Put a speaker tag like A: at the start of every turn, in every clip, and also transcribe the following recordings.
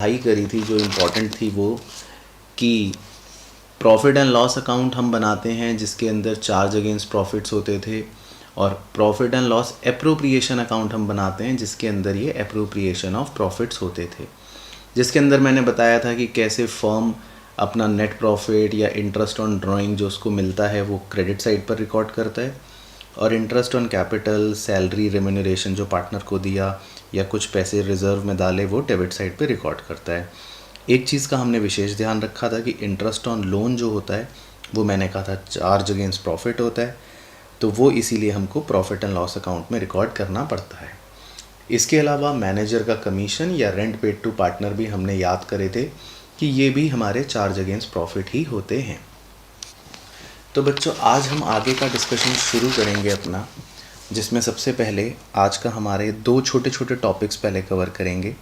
A: पढ़ाई करी थी जो इम्पोर्टेंट थी वो कि प्रॉफिट एंड लॉस अकाउंट हम बनाते हैं जिसके अंदर चार्ज अगेंस्ट प्रॉफिट्स होते थे, और profit and loss appropriation account हम बनाते हैं जिसके अंदर ये एप्रोप्रिएशन ऑफ प्रॉफिट्स होते थे। जिसके अंदर मैंने बताया था कि कैसे फर्म अपना नेट प्रॉफिट या इंटरेस्ट ऑन ड्राइंग जो उसको मिलता है वो क्रेडिट साइड पर रिकॉर्ड करता है, और interest on capital, salary, remuneration जो पार्टनर को दिया या कुछ पैसे रिजर्व में डाले वो डेबिट साइड पे रिकॉर्ड करता है। एक चीज़ का हमने विशेष ध्यान रखा था कि इंटरेस्ट ऑन लोन जो होता है वो मैंने कहा था चार्ज अगेंस्ट प्रॉफिट होता है, तो वो इसीलिए हमको प्रॉफिट एंड लॉस अकाउंट में रिकॉर्ड करना पड़ता है। इसके अलावा मैनेजर का कमीशन या रेंट पेड टू पार्टनर भी हमने याद करे थे कि ये भी हमारे चार्ज अगेंस्ट प्रॉफिट ही होते हैं। तो बच्चों आज हम आगे का डिस्कशन शुरू करेंगे अपना, जिसमें सबसे पहले आज का हमारे दो छोटे छोटे टॉपिक्स पहले कवर करेंगे।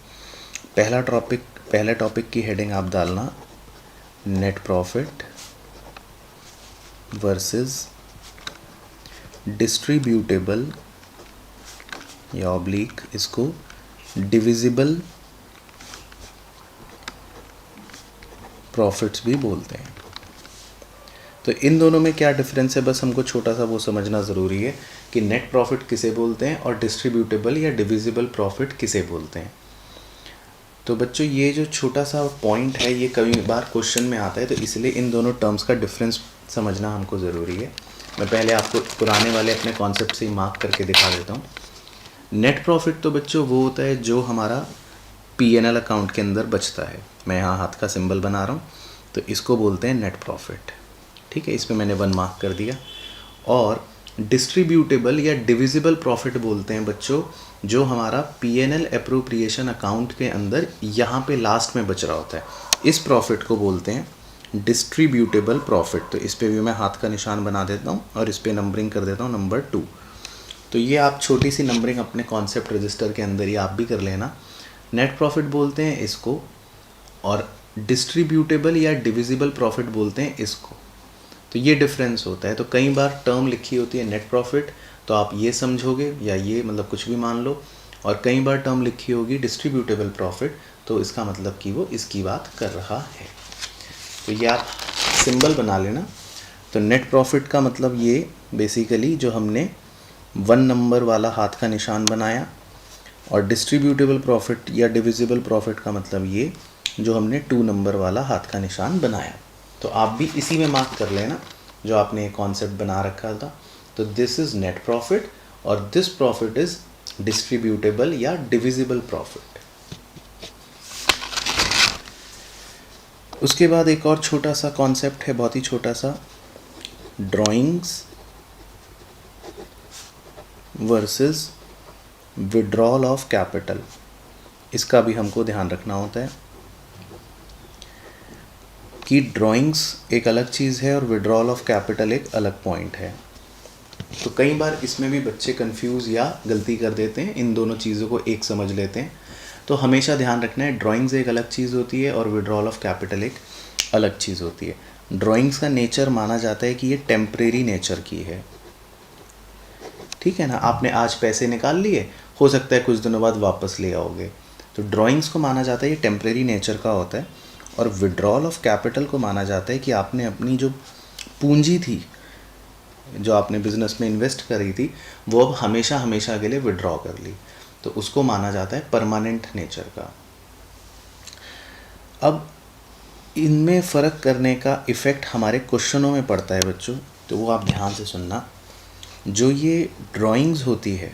A: पहला टॉपिक की हेडिंग आप डालना नेट प्रॉफिट वर्सेस डिस्ट्रीब्यूटेबल या ऑब्लिक इसको डिविजिबल प्रॉफिट्स भी बोलते हैं। तो इन दोनों में क्या डिफरेंस है, बस हमको छोटा सा वो समझना ज़रूरी है कि नेट प्रॉफिट किसे बोलते हैं और डिस्ट्रीब्यूटेबल या डिविजिबल प्रॉफिट किसे बोलते हैं। तो बच्चों ये जो छोटा सा पॉइंट है ये कई बार क्वेश्चन में आता है, तो इसलिए इन दोनों टर्म्स का डिफरेंस समझना हमको ज़रूरी है। मैं पहले आपको पुराने वाले अपने कॉन्सेप्ट से ही मार्क करके दिखा देता हूँ। नेट प्रॉफिट तो बच्चों वो होता है जो हमारा P&L अकाउंट के अंदर बचता है। मैं यहाँ हाथ का सिंबल बना रहा हूँ, तो इसको बोलते हैं नेट प्रॉफिट। ठीक है, इस पे मैंने 1 मार्क कर दिया। और डिस्ट्रीब्यूटेबल या डिविजिबल प्रॉफिट बोलते हैं बच्चों जो हमारा P&L एप्रोप्रिएशन अकाउंट के अंदर यहाँ पे लास्ट में बच रहा होता है, इस प्रॉफिट को बोलते हैं डिस्ट्रीब्यूटेबल प्रॉफिट। तो इस पे भी मैं हाथ का निशान बना देता हूँ और इस पे नंबरिंग कर देता हूँ नंबर 2। तो ये आप छोटी सी नंबरिंग अपने कॉन्सेप्ट रजिस्टर के अंदर ही आप भी कर लेना। नेट प्रॉफिट बोलते हैं इसको और डिस्ट्रीब्यूटेबल या डिविजिबल प्रॉफिट बोलते हैं इसको। तो ये डिफरेंस होता है। तो कई बार टर्म लिखी होती है नेट प्रॉफिट तो आप ये समझोगे या ये मतलब कुछ भी मान लो, और कई बार टर्म लिखी होगी डिस्ट्रीब्यूटेबल प्रॉफिट तो इसका मतलब कि वो इसकी बात कर रहा है। तो ये आप सिंबल बना लेना। तो नेट प्रॉफिट का मतलब ये बेसिकली जो हमने 1 नंबर वाला हाथ का निशान बनाया, और डिस्ट्रीब्यूटेबल प्रॉफिट या डिविजिबल प्रॉफिट का मतलब ये जो हमने 2 नंबर वाला हाथ का निशान बनाया। तो आप भी इसी में मार्क कर लेना जो आपने एक कॉन्सेप्ट बना रखा था। तो दिस इज़ नेट प्रॉफिट और दिस प्रॉफिट इज़ डिस्ट्रीब्यूटेबल या डिविजिबल प्रॉफिट। उसके बाद एक और छोटा सा कॉन्सेप्ट है, बहुत ही छोटा सा, drawings versus withdrawal of capital. इसका भी हमको ध्यान रखना होता है कि ड्राइंग्स एक अलग चीज़ है और विड्रॉल ऑफ कैपिटल एक अलग पॉइंट है। तो कई बार इसमें भी बच्चे कंफ्यूज या गलती कर देते हैं, इन दोनों चीज़ों को एक समझ लेते हैं। तो हमेशा ध्यान रखना है ड्राइंग्स एक अलग चीज़ होती है और विड्रॉल ऑफ कैपिटल एक अलग चीज़ होती है। ड्राइंग्स का नेचर माना जाता है कि ये टेम्परेरी नेचर की है। ठीक है ना, आपने आज पैसे निकाल लिए, हो सकता है कुछ दिनों बाद वापस ले आओगे। तो ड्राइंग्स को माना जाता है ये टेम्परेरी नेचर का होता है, और विड्रॉल ऑफ कैपिटल को माना जाता है कि आपने अपनी जो पूंजी थी जो आपने बिजनेस में इन्वेस्ट करी थी वो अब हमेशा हमेशा के लिए विड्रॉ कर ली, तो उसको माना जाता है परमानेंट नेचर का। अब इनमें फ़र्क करने का इफ़ेक्ट हमारे क्वेश्चनों में पड़ता है बच्चों, तो वो आप ध्यान से सुनना। जो ये ड्राइंग्स होती है,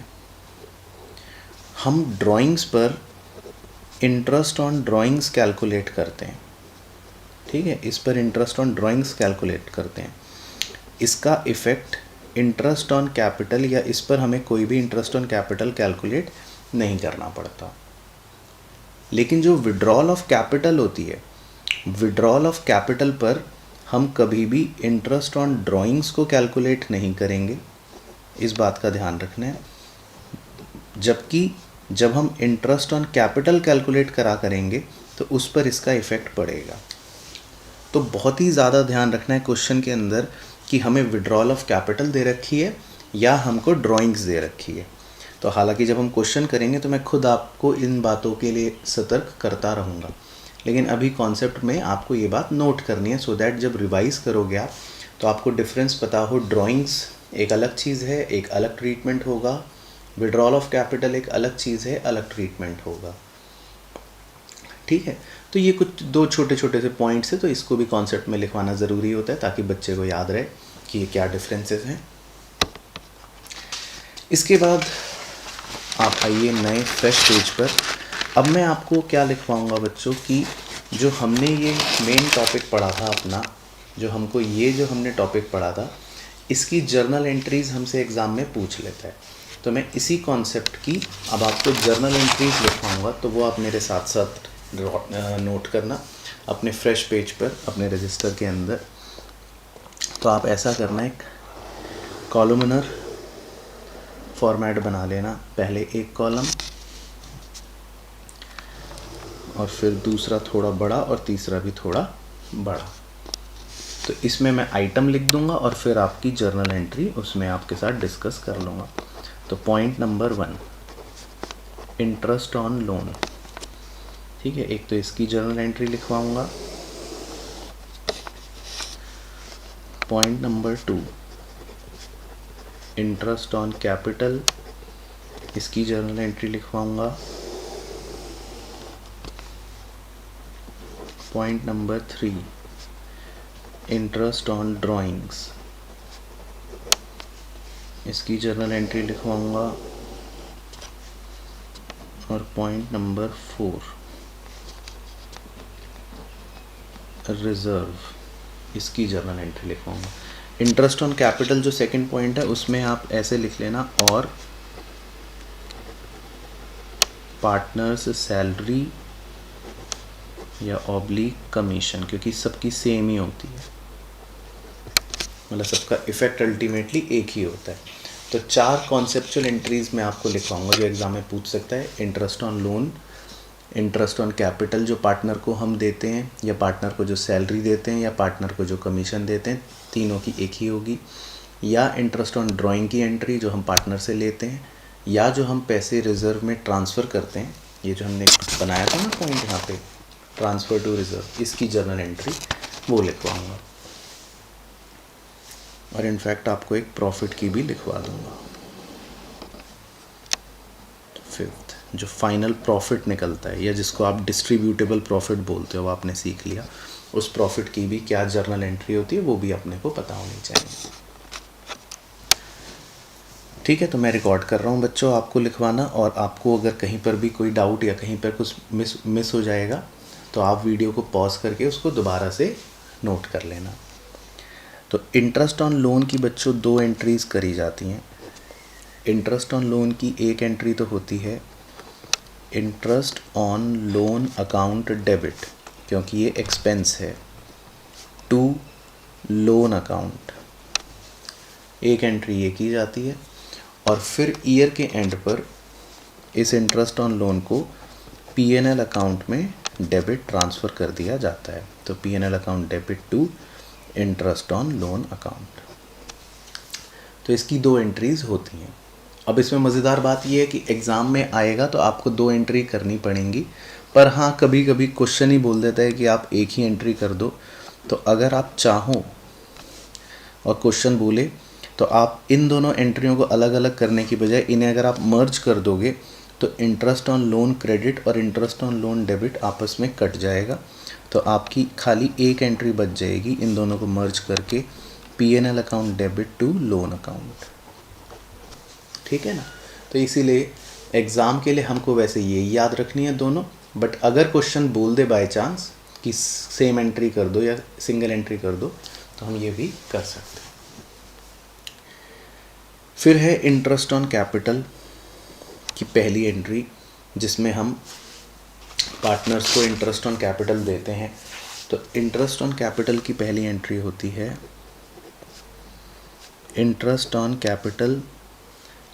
A: हम ड्राइंग्स पर इंटरेस्ट ऑन ड्राइंग्स कैलकुलेट करते हैं। ठीक है, इस पर इंटरेस्ट ऑन ड्राइंग्स कैलकुलेट करते हैं। इसका इफ़ेक्ट इंटरेस्ट ऑन कैपिटल या इस पर हमें कोई भी इंटरेस्ट ऑन कैपिटल कैलकुलेट नहीं करना पड़ता। लेकिन जो विड्रॉल ऑफ कैपिटल होती है, विड्रॉल ऑफ कैपिटल पर हम कभी भी इंटरेस्ट ऑन ड्राइंग्स को कैलकुलेट नहीं करेंगे, इस बात का ध्यान रखना है। जबकि जब हम इंटरेस्ट ऑन कैपिटल कैलकुलेट करा करेंगे तो उस पर इसका इफ़ेक्ट पड़ेगा। तो बहुत ही ज़्यादा ध्यान रखना है क्वेश्चन के अंदर कि हमें विड्रॉल ऑफ कैपिटल दे रखी है या हमको ड्राइंग्स दे रखी है। तो हालांकि जब हम क्वेश्चन करेंगे तो मैं खुद आपको इन बातों के लिए सतर्क करता रहूँगा। लेकिन अभी कॉन्सेप्ट में आपको ये बात नोट करनी है सो दैट जब रिवाइज करोगे आप तो आपको डिफरेंस पता हो। ड्राइंग्स एक अलग चीज़ है, एक अलग ट्रीटमेंट होगा। विड्रॉल ऑफ कैपिटल एक अलग चीज़ है, अलग ट्रीटमेंट होगा। ठीक है, तो ये कुछ दो छोटे छोटे से पॉइंट्स है, तो इसको भी कॉन्सेप्ट में लिखवाना ज़रूरी होता है ताकि बच्चे को याद रहे कि ये क्या डिफरेंसेस हैं। इसके बाद आप आइए नए फ्रेश पेज पर। अब मैं आपको क्या लिखवाऊंगा बच्चों कि जो हमने ये मेन टॉपिक पढ़ा था अपना, जो हमने टॉपिक पढ़ा था, इसकी जर्नल एंट्रीज़ हमसे एग्ज़ाम में पूछ लेता है। तो मैं इसी कॉन्सेप्ट की अब आपको जर्नल एंट्रीज़ लिखवाऊंगा, तो वो आप मेरे साथ साथ नोट करना अपने फ्रेश पेज पर, अपने रजिस्टर के अंदर। तो आप ऐसा करना, एक कॉलमनर फॉर्मेट बना लेना। पहले एक कॉलम और फिर दूसरा थोड़ा बड़ा और तीसरा भी थोड़ा बड़ा। तो इसमें मैं आइटम लिख दूंगा और फिर आपकी जर्नल एंट्री उसमें आपके साथ डिस्कस कर लूँगा। तो point number 1, interest on loan. ठीक है, एक तो इसकी जर्नल एंट्री लिखवाऊंगा। Point number 2, interest on capital, इसकी जर्नल एंट्री लिखवाऊंगा। Point number 3, interest on drawings, इसकी जर्नल एंट्री लिखवाऊंगा। और पॉइंट नंबर 4, रिजर्व, इसकी जर्नल एंट्री लिखवाऊंगा। इंटरेस्ट ऑन कैपिटल जो सेकंड पॉइंट है उसमें आप ऐसे लिख लेना, और पार्टनर्स सैलरी या ऑब्लिक कमीशन, क्योंकि सबकी सेम ही होती है, मतलब सबका इफेक्ट अल्टीमेटली एक ही होता है। तो 4 कॉन्सेप्चुअल एंट्रीज मैं आपको लिखवाऊंगा जो एग्जाम में पूछ सकता है। Interest on loan, interest on capital जो पार्टनर को हम देते हैं, या पार्टनर को जो सैलरी देते हैं, या पार्टनर को जो कमीशन देते हैं, तीनों की एक ही होगी। या इंटरेस्ट ऑन ड्राइंग की एंट्री जो हम पार्टनर से लेते हैं, या जो हम पैसे रिजर्व में ट्रांसफ़र करते हैं, ये जो हमने बनाया था ना पॉइंट यहाँ पे, ट्रांसफ़र टू रिजर्व, इसकी जर्नल एंट्री वो लिखवाऊँगा। और इनफैक्ट आपको एक प्रॉफिट की भी लिखवा दूँगा। फिफ्थ, जो फाइनल प्रॉफिट निकलता है या जिसको आप डिस्ट्रीब्यूटेबल प्रॉफिट बोलते हो, आपने सीख लिया, उस प्रॉफिट की भी क्या जर्नल एंट्री होती है वो भी अपने को पता होनी चाहिए। ठीक है, तो मैं रिकॉर्ड कर रहा हूँ बच्चों, आपको लिखवाना। और आपको अगर कहीं पर भी कोई डाउट या कहीं पर कुछ मिस हो जाएगा तो आप वीडियो को पॉज करके उसको दोबारा से नोट कर लेना। तो इंटरेस्ट ऑन लोन की बच्चों 2 एंट्रीज़ करी जाती हैं। इंटरेस्ट ऑन लोन की एक एंट्री तो होती है interest on loan account debit, क्योंकि ये एक्सपेंस है, टू लोन अकाउंट, एक एंट्री ये की जाती है। और फिर ईयर के एंड पर इस इंटरेस्ट ऑन लोन को P&L अकाउंट में डेबिट ट्रांसफ़र कर दिया जाता है। तो P&L account debit to interest on loan account. तो इसकी 2 एंट्रीज़ होती हैं। अब इसमें मज़ेदार बात यह है कि एग्ज़ाम में आएगा तो आपको 2 एंट्री करनी पड़ेंगी, पर हाँ कभी कभी क्वेश्चन ही बोल देता है कि आप एक ही एंट्री कर दो। तो अगर आप चाहो और क्वेश्चन बोले तो आप इन दोनों एंट्रियों को अलग अलग करने की बजाय इन्हें अगर आप मर्ज कर दोगे तो इंटरेस्ट ऑन लोन क्रेडिट और इंटरेस्ट ऑन लोन डेबिट आपस में कट जाएगा। तो आपकी खाली एक एंट्री बच जाएगी इन दोनों को मर्ज करके, P&L account debit to loan account. ठीक है ना। तो इसीलिए एग्ज़ाम के लिए हमको वैसे ये याद रखनी है दोनों, बट अगर क्वेश्चन बोल दे बाय चांस कि सेम एंट्री कर दो या सिंगल एंट्री कर दो तो हम ये भी कर सकते हैं। फिर है इंटरेस्ट ऑन कैपिटल की पहली एंट्री, जिसमें हम पार्टनर्स को इंटरेस्ट ऑन कैपिटल देते हैं। तो इंटरेस्ट ऑन कैपिटल की पहली एंट्री होती है इंटरेस्ट ऑन कैपिटल।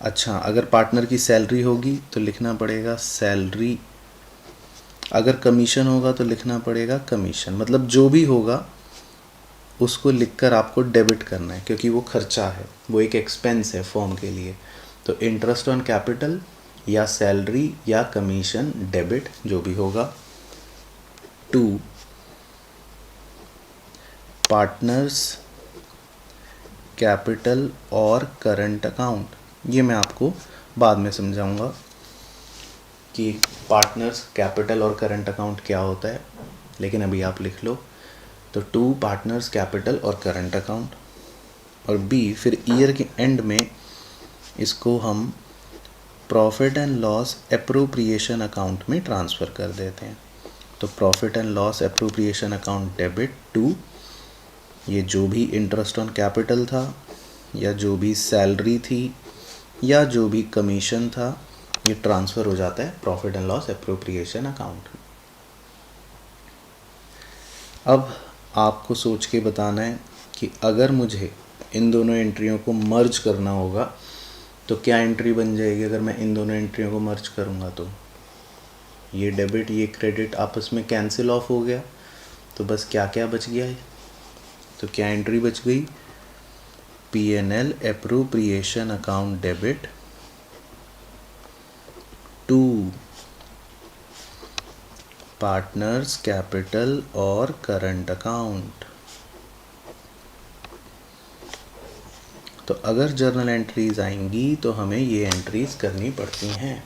A: अच्छा, अगर पार्टनर की सैलरी होगी तो लिखना पड़ेगा सैलरी, अगर कमीशन होगा तो लिखना पड़ेगा कमीशन, मतलब जो भी होगा उसको लिखकर आपको डेबिट करना है, क्योंकि वो खर्चा है, वो एक एक्सपेंस है फॉर्म के लिए। तो इंटरेस्ट ऑन कैपिटल या सैलरी या कमीशन डेबिट जो भी होगा। टू पार्टनर्स कैपिटल और करंट अकाउंट। ये मैं आपको बाद में समझाऊंगा कि पार्टनर्स कैपिटल और करंट अकाउंट क्या होता है, लेकिन अभी आप लिख लो। तो टू पार्टनर्स कैपिटल और करंट अकाउंट, और बी फिर ईयर के एंड में इसको हम profit and loss appropriation account में ट्रांसफ़र कर देते हैं। तो profit and loss appropriation account debit to, ये जो भी इंटरेस्ट ऑन कैपिटल था या जो भी सैलरी थी या जो भी कमीशन था, ये ट्रांसफ़र हो जाता है profit and loss appropriation account में। अब आपको सोच के बताना है कि अगर मुझे इन दोनों एंट्रियों को मर्ज करना होगा तो क्या एंट्री बन जाएगी। अगर मैं इन दोनों एंट्रियों को मर्ज करूँगा तो ये डेबिट ये क्रेडिट आपस में कैंसिल ऑफ हो गया, तो बस क्या क्या बच गया है। तो क्या एंट्री बच गई, P&L appropriation account debit to partners capital और करंट अकाउंट। तो अगर जर्नल एंट्रीज आएंगी तो हमें ये एंट्रीज करनी पड़ती हैं।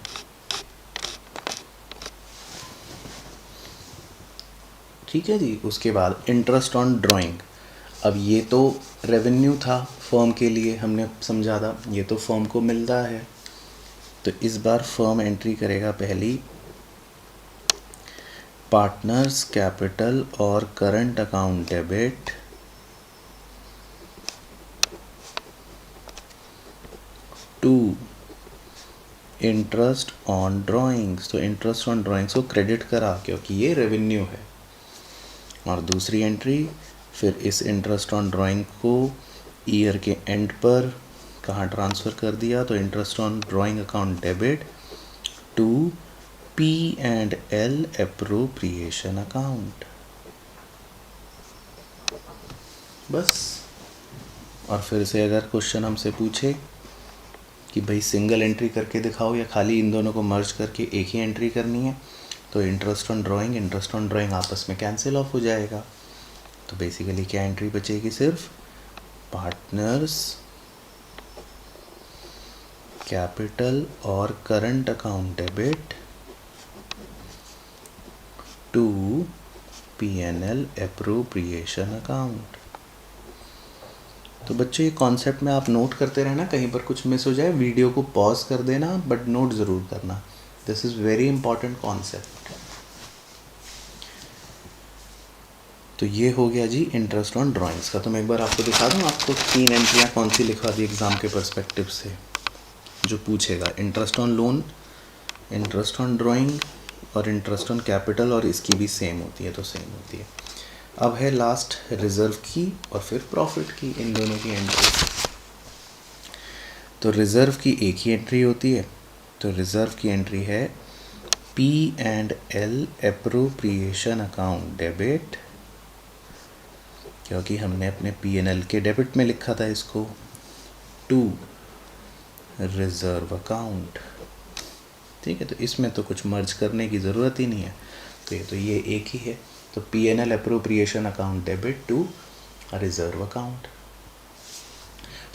A: ठीक है जी। उसके बाद इंटरेस्ट ऑन ड्राइंग। अब ये तो रेवेन्यू था फर्म के लिए, हमने समझा था, ये तो फर्म को मिलता है। तो इस बार फर्म एंट्री करेगा पहली पार्टनर्स कैपिटल और current account debit to interest on drawings. तो इंटरेस्ट ऑन ड्राइंग्स को क्रेडिट करा क्योंकि ये रेवेन्यू है। और दूसरी एंट्री फिर इस इंटरेस्ट ऑन ड्राइंग को ईयर के एंड पर कहाँ ट्रांसफ़र कर दिया, तो interest on drawing account debit to P&L appropriation account. बस। और फिर से अगर क्वेश्चन हमसे पूछे कि भाई सिंगल एंट्री करके दिखाओ या खाली इन दोनों को मर्ज करके एक ही एंट्री करनी है, तो इंटरेस्ट ऑन ड्राइंग आपस में कैंसिल ऑफ हो जाएगा। तो बेसिकली क्या एंट्री बचेगी, सिर्फ पार्टनर्स कैपिटल और current account debit to P&L appropriation account. तो बच्चों ये कॉन्सेप्ट में आप नोट करते रहना, कहीं पर कुछ मिस हो जाए वीडियो को पॉज कर देना, बट नोट ज़रूर करना। This is very important concept. तो ये हो गया जी इंटरेस्ट ऑन ड्राइंग्स का। तो मैं एक बार आपको दिखा दूँ, आपको 3 एंट्रियाँ कौन सी लिखवा दी एग्ज़ाम के पर्सपेक्टिव से जो पूछेगा। Interest on loan, interest on drawing और इंटरेस्ट ऑन कैपिटल, और इसकी भी सेम होती है, तो सेम होती है। अब है लास्ट रिज़र्व की और फिर प्रॉफिट की, इन दोनों की एंट्री। तो रिज़र्व की एक ही एंट्री होती है। तो रिज़र्व की एंट्री है P&L एप्रोप्रिएशन अकाउंट डेबिट, क्योंकि हमने अपने P&L के डेबिट में लिखा था इसको, टू रिज़र्व अकाउंट। ठीक है। तो इसमें तो कुछ मर्ज करने की ज़रूरत ही नहीं है, तो ये एक ही है। तो P&L appropriation account debit to reserve account.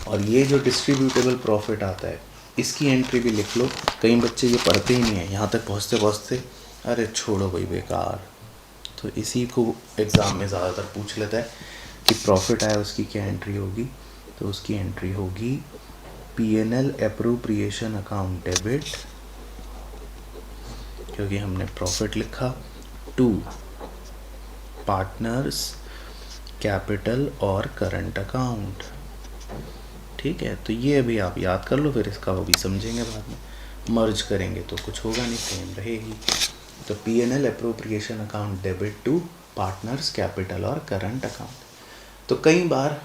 A: और ये जो डिस्ट्रीब्यूटेबल प्रॉफिट आता है इसकी एंट्री भी लिख लो। कई बच्चे ये पढ़ते ही नहीं है, यहाँ तक पहुँचते पहुँचते अरे छोड़ो भाई बेकार। तो इसी को एग्ज़ाम में ज़्यादातर पूछ लेता है कि प्रॉफिट आया उसकी क्या एंट्री होगी। तो उसकी एंट्री होगी P&L एप्रोप्रिएशन अकाउंट डेबिट, क्योंकि हमने प्रॉफिट लिखा, टू पार्टनर्स कैपिटल और करंट अकाउंट। ठीक है। तो ये अभी आप याद कर लो, फिर इसका वो भी समझेंगे बाद में। मर्ज करेंगे तो कुछ होगा नहीं, सेम रहेगी। तो P&L appropriation account debit to partners capital और करंट अकाउंट। तो कई बार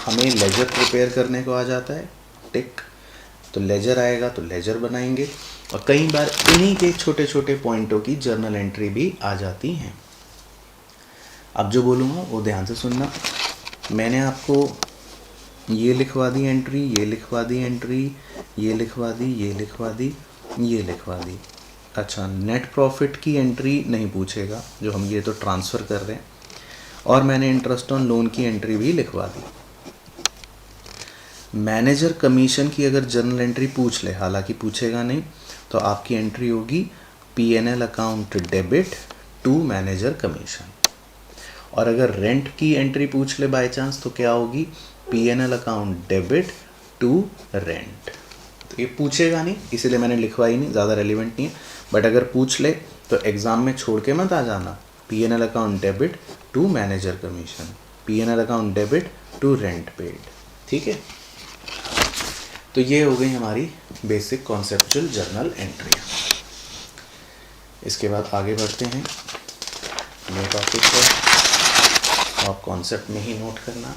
A: हमें लेजर प्रिपेयर करने को आ जाता है, टिक। तो लेजर आएगा तो लेजर बनाएंगे, और कई बार इन्हीं के छोटे छोटे पॉइंटों की जर्नल एंट्री भी आ जाती हैं। अब जो बोलूँगा वो ध्यान से सुनना। मैंने आपको ये लिखवा दी एंट्री, ये लिखवा दी एंट्री, ये लिखवा दी, ये लिखवा दी, ये लिखवा दी। अच्छा, नेट प्रॉफिट की एंट्री नहीं पूछेगा, जो हम ये तो ट्रांसफ़र कर रहे हैं, और मैंने इंटरेस्ट ऑन लोन की एंट्री भी लिखवा दी। मैनेजर कमीशन की अगर जर्नल एंट्री पूछ ले, हालांकि पूछेगा नहीं, तो आपकी एंट्री होगी P&L account debit to manager commission. और अगर रेंट की एंट्री पूछ ले बाय चांस, तो क्या होगी P&L account debit to rent. तो ये पूछेगा नहीं, इसीलिए मैंने लिखवाई नहीं, ज़्यादा रेलिवेंट नहीं है। बट अगर पूछ ले तो एग्ज़ाम में छोड़ के मत आ जाना, P&L account debit to manager commission, P&L account debit to rent paid. ठीक है, तो ये हो गई हमारी बेसिक कॉन्सेप्चुअल जर्नल एंट्री। इसके बाद आगे बढ़ते हैं। ये टॉपिक है, आप कॉन्सेप्ट में ही नोट करना।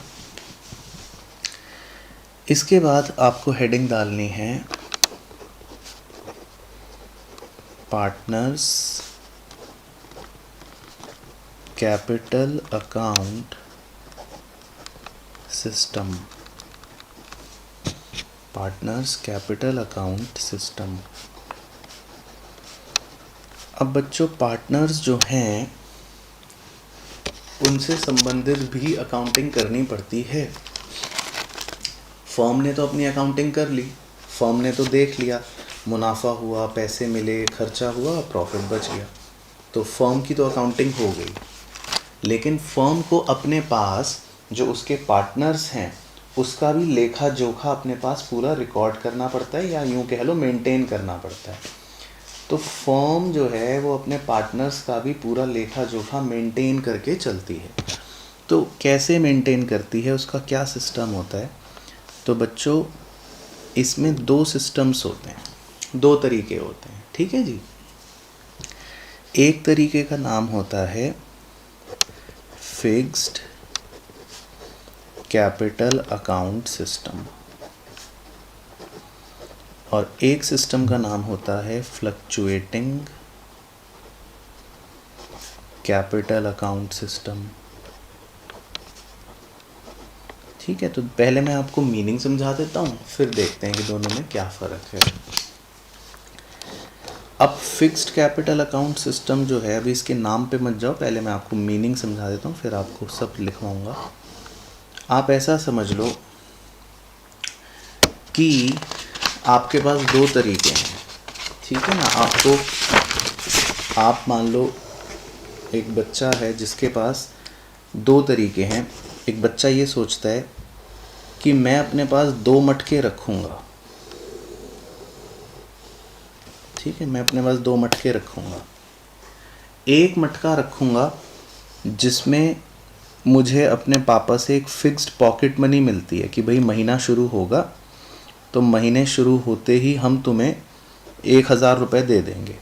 A: इसके बाद आपको हेडिंग डालनी है partners capital account system. Partners capital account system. अब बच्चों, पार्टनर्स जो हैं उनसे संबंधित भी अकाउंटिंग करनी पड़ती है। फर्म ने तो अपनी अकाउंटिंग कर ली, फर्म ने तो देख लिया मुनाफा हुआ, पैसे मिले, खर्चा हुआ, प्रॉफिट बच गया, तो फर्म की तो अकाउंटिंग हो गई। लेकिन फर्म को अपने पास जो उसके पार्टनर्स हैं उसका भी लेखा जोखा अपने पास पूरा रिकॉर्ड करना पड़ता है, या यूँ कह लो मेंटेन करना पड़ता है। तो फर्म जो है वो अपने पार्टनर्स का भी पूरा लेखा जोखा मेंटेन करके चलती है। तो कैसे मेंटेन करती है, उसका क्या सिस्टम होता है? तो बच्चों, इसमें दो सिस्टम्स होते हैं, दो तरीके होते हैं। ठीक है जी। एक तरीके का नाम होता है फिक्स्ड कैपिटल अकाउंट सिस्टम, और एक सिस्टम का नाम होता है फ्लक्चुएटिंग कैपिटल अकाउंट सिस्टम। ठीक है, तो पहले मैं आपको मीनिंग समझा देता हूँ, फिर देखते हैं कि दोनों में क्या फ़र्क है। अब फिक्स्ड कैपिटल अकाउंट सिस्टम जो है, अभी इसके नाम पे मत जाओ, पहले मैं आपको मीनिंग समझा देता हूँ, फिर आपको सब लिखवाऊँगा। आप ऐसा समझ लो कि आपके पास दो तरीके हैं। ठीक है ना, आप मान लो एक बच्चा है जिसके पास दो तरीके हैं। एक बच्चा ये सोचता है कि मैं अपने पास दो मटके रखूँगा। ठीक है, मैं अपने पास दो मटके रखूँगा। एक मटका रखूँगा जिसमें मुझे अपने पापा से एक फिक्स्ड पॉकेट मनी मिलती है कि भाई महीना शुरू होगा तो महीने शुरू होते ही हम तुम्हें 1000 रुपये दे देंगे।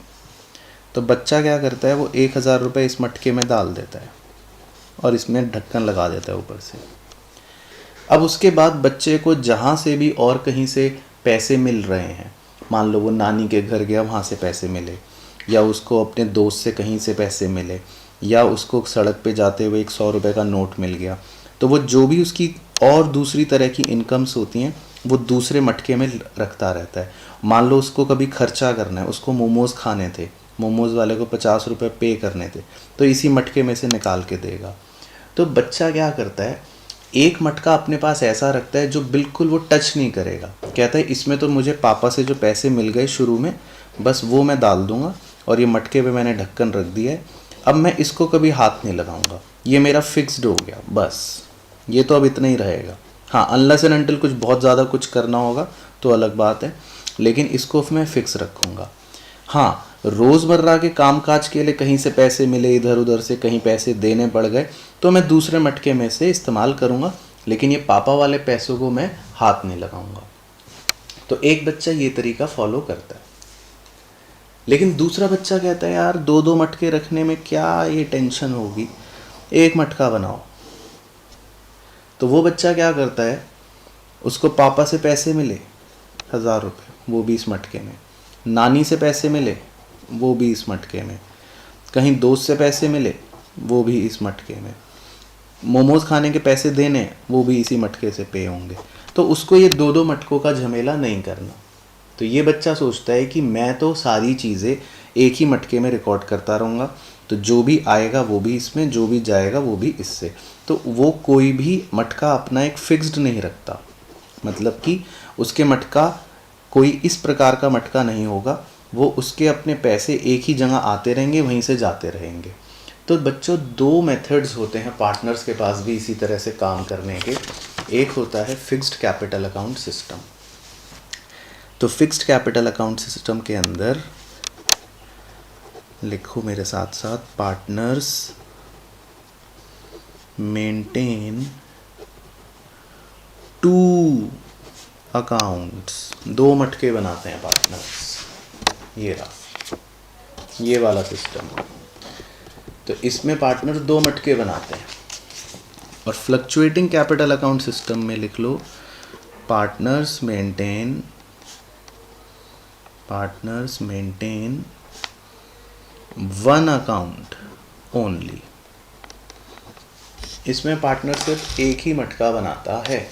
A: तो बच्चा क्या करता है, वो 1000 रुपये इस मटके में डाल देता है और इसमें ढक्कन लगा देता है ऊपर से। अब उसके बाद बच्चे को जहाँ से भी और कहीं से पैसे मिल रहे हैं, मान लो वो नानी के घर गया, वहाँ से पैसे मिले, या उसको अपने दोस्त से कहीं से पैसे मिले, या उसको सड़क पे जाते हुए 100 रुपये का नोट मिल गया, तो वो जो भी उसकी और दूसरी तरह की इनकम्स होती हैं वो दूसरे मटके में रखता रहता है। मान लो उसको कभी खर्चा करना है, उसको मोमोज़ खाने थे, मोमोज़ वाले को 50 रुपये पे करने थे, तो इसी मटके में से निकाल के देगा। तो बच्चा क्या करता है, एक मटका अपने पास ऐसा रखता है जो बिल्कुल वो टच नहीं करेगा। कहता है इसमें तो मुझे पापा से जो पैसे मिल गए शुरू में, बस वो मैं डाल दूंगा, और ये मटके पे मैंने ढक्कन रख दिया है, अब मैं इसको कभी हाथ नहीं लगाऊंगा, ये मेरा फिक्स्ड हो गया, बस ये तो अब इतना ही रहेगा। हाँ, अनलेस एंड अनटिल कुछ बहुत ज़्यादा कुछ करना होगा तो अलग बात है, लेकिन इसको मैं फिक्स रखूँगा। हाँ, रोज़मर्रा के कामकाज के लिए कहीं से पैसे मिले, इधर उधर से कहीं पैसे देने पड़ गए, तो मैं दूसरे मटके में से इस्तेमाल करूँगा, लेकिन ये पापा वाले पैसों को मैं हाथ नहीं लगाऊंगा। तो एक बच्चा ये तरीका फॉलो करता है। लेकिन दूसरा बच्चा कहता है यार दो दो मटके रखने में क्या ये टेंशन होगी, एक मटका बनाओ। तो वो बच्चा क्या करता है, उसको पापा से पैसे मिले 1000 रुपये, वो भी इस मटके में, नानी से पैसे मिले वो भी इस मटके में, कहीं दोस्त से पैसे मिले वो भी इस मटके में, मोमोज़ खाने के पैसे देने वो भी इसी मटके से पे होंगे। तो उसको ये दो दो मटकों का झमेला नहीं करना। तो ये बच्चा सोचता है कि मैं तो सारी चीज़ें एक ही मटके में रिकॉर्ड करता रहूँगा, तो जो भी आएगा वो भी इसमें, जो भी जाएगा वो भी इससे। तो वो कोई भी मटका अपना एक फिक्स्ड नहीं रखता, मतलब कि उसके मटका कोई इस प्रकार का मटका नहीं होगा, वो उसके अपने पैसे एक ही जगह आते रहेंगे, वहीं से जाते रहेंगे। तो बच्चों दो मेथड्स होते हैं पार्टनर्स के पास भी इसी तरह से काम करने के। एक होता है फिक्स्ड कैपिटल अकाउंट सिस्टम। तो फिक्स्ड कैपिटल अकाउंट सिस्टम के अंदर लिखो मेरे साथ साथ, पार्टनर्स मेंटेन टू अकाउंट्स, दो मटके बनाते हैं पार्टनर्स। ये रहा, ये वाला सिस्टम। तो इसमें पार्टनर दो मटके बनाते हैं। और फ्लक्चुएटिंग कैपिटल अकाउंट सिस्टम में लिख लो, partners maintain one account only. इसमें पार्टनर सिर्फ एक ही मटका बनाता है,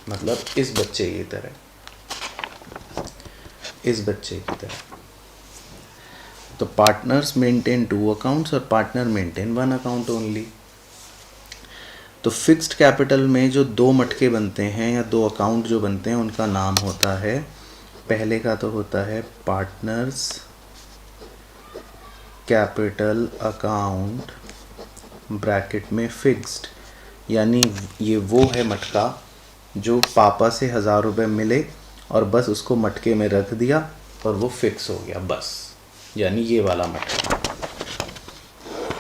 A: मतलब इस बच्चे की तरह, इस बच्चे की तरह। तो पार्टनर्स मेंटेन टू अकाउंट्स और partner maintain one account only. तो फिक्स्ड कैपिटल में जो दो मटके बनते हैं या दो अकाउंट जो बनते हैं उनका नाम होता है, पहले का तो होता है पार्टनर्स कैपिटल अकाउंट ब्रैकेट में फिक्स्ड, यानी ये वो है मटका जो पापा से 1000 रुपये मिले और बस उसको मटके में रख दिया और वो फिक्स हो गया बस, यानी ये वाला मटका।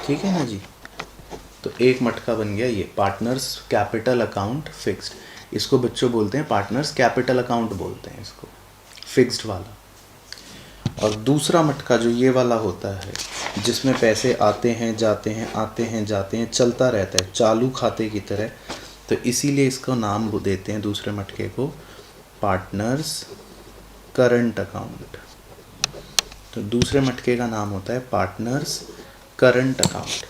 A: ठीक है ना जी। तो एक मटका बन गया ये पार्टनर्स कैपिटल अकाउंट फिक्स्ड। इसको बच्चों बोलते हैं पार्टनर्स कैपिटल अकाउंट बोलते हैं इसको, फिक्स्ड वाला। और दूसरा मटका जो ये वाला होता है जिसमें पैसे आते हैं जाते हैं, आते हैं जाते हैं, चलता रहता है चालू खाते की तरह, तो इसीलिए इसको नाम वो देते हैं दूसरे मटके को पार्टनर्स करंट अकाउंट। तो दूसरे मटके का नाम होता है पार्टनर्स करंट अकाउंट।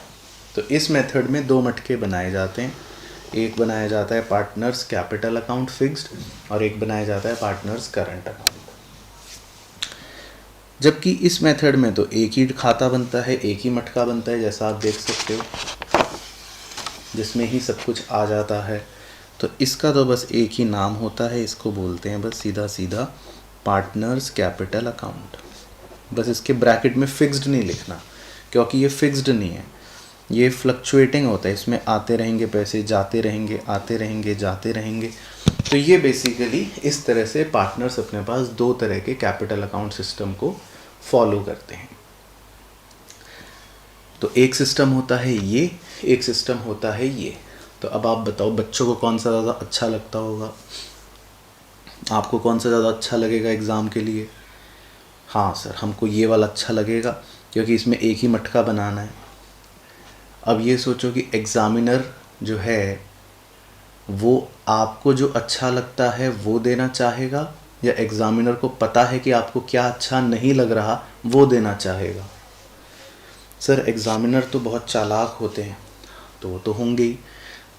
A: तो इस मेथड में दो मटके बनाए जाते हैं, एक बनाया जाता है पार्टनर्स कैपिटल अकाउंट फिक्स्ड और एक बनाया जाता है पार्टनर्स करंट अकाउंट। जबकि इस मेथड में तो एक ही खाता बनता है, एक ही मटका बनता है, जैसा आप देख सकते हो, जिसमें ही सब कुछ आ जाता है। तो इसका तो बस एक ही नाम होता है, इसको बोलते हैं बस सीधा सीधा पार्टनर्स कैपिटल अकाउंट। बस इसके ब्रैकेट में फिक्स्ड नहीं लिखना, क्योंकि ये फिक्स्ड नहीं है, ये फ्लक्चुएटिंग होता है, इसमें आते रहेंगे पैसे, जाते रहेंगे, आते रहेंगे, जाते रहेंगे। तो ये बेसिकली इस तरह से पार्टनर्स अपने पास दो तरह के कैपिटल अकाउंट सिस्टम को फॉलो करते हैं। तो एक सिस्टम होता है ये, एक सिस्टम होता है ये। तो अब आप बताओ बच्चों को कौन सा ज़्यादा अच्छा लगता होगा, आपको कौन सा ज़्यादा अच्छा लगेगा एग्ज़ाम के लिए? हाँ सर, हमको ये वाला अच्छा लगेगा क्योंकि इसमें एक ही मटका बनाना है। अब ये सोचो कि एग्ज़ामिनर जो है वो आपको जो अच्छा लगता है वो देना चाहेगा, या एग्ज़ामिनर को पता है कि आपको क्या अच्छा नहीं लग रहा वो देना चाहेगा? सर एग्ज़ामिनर तो बहुत चालाक होते हैं, तो वो तो होंगे ही।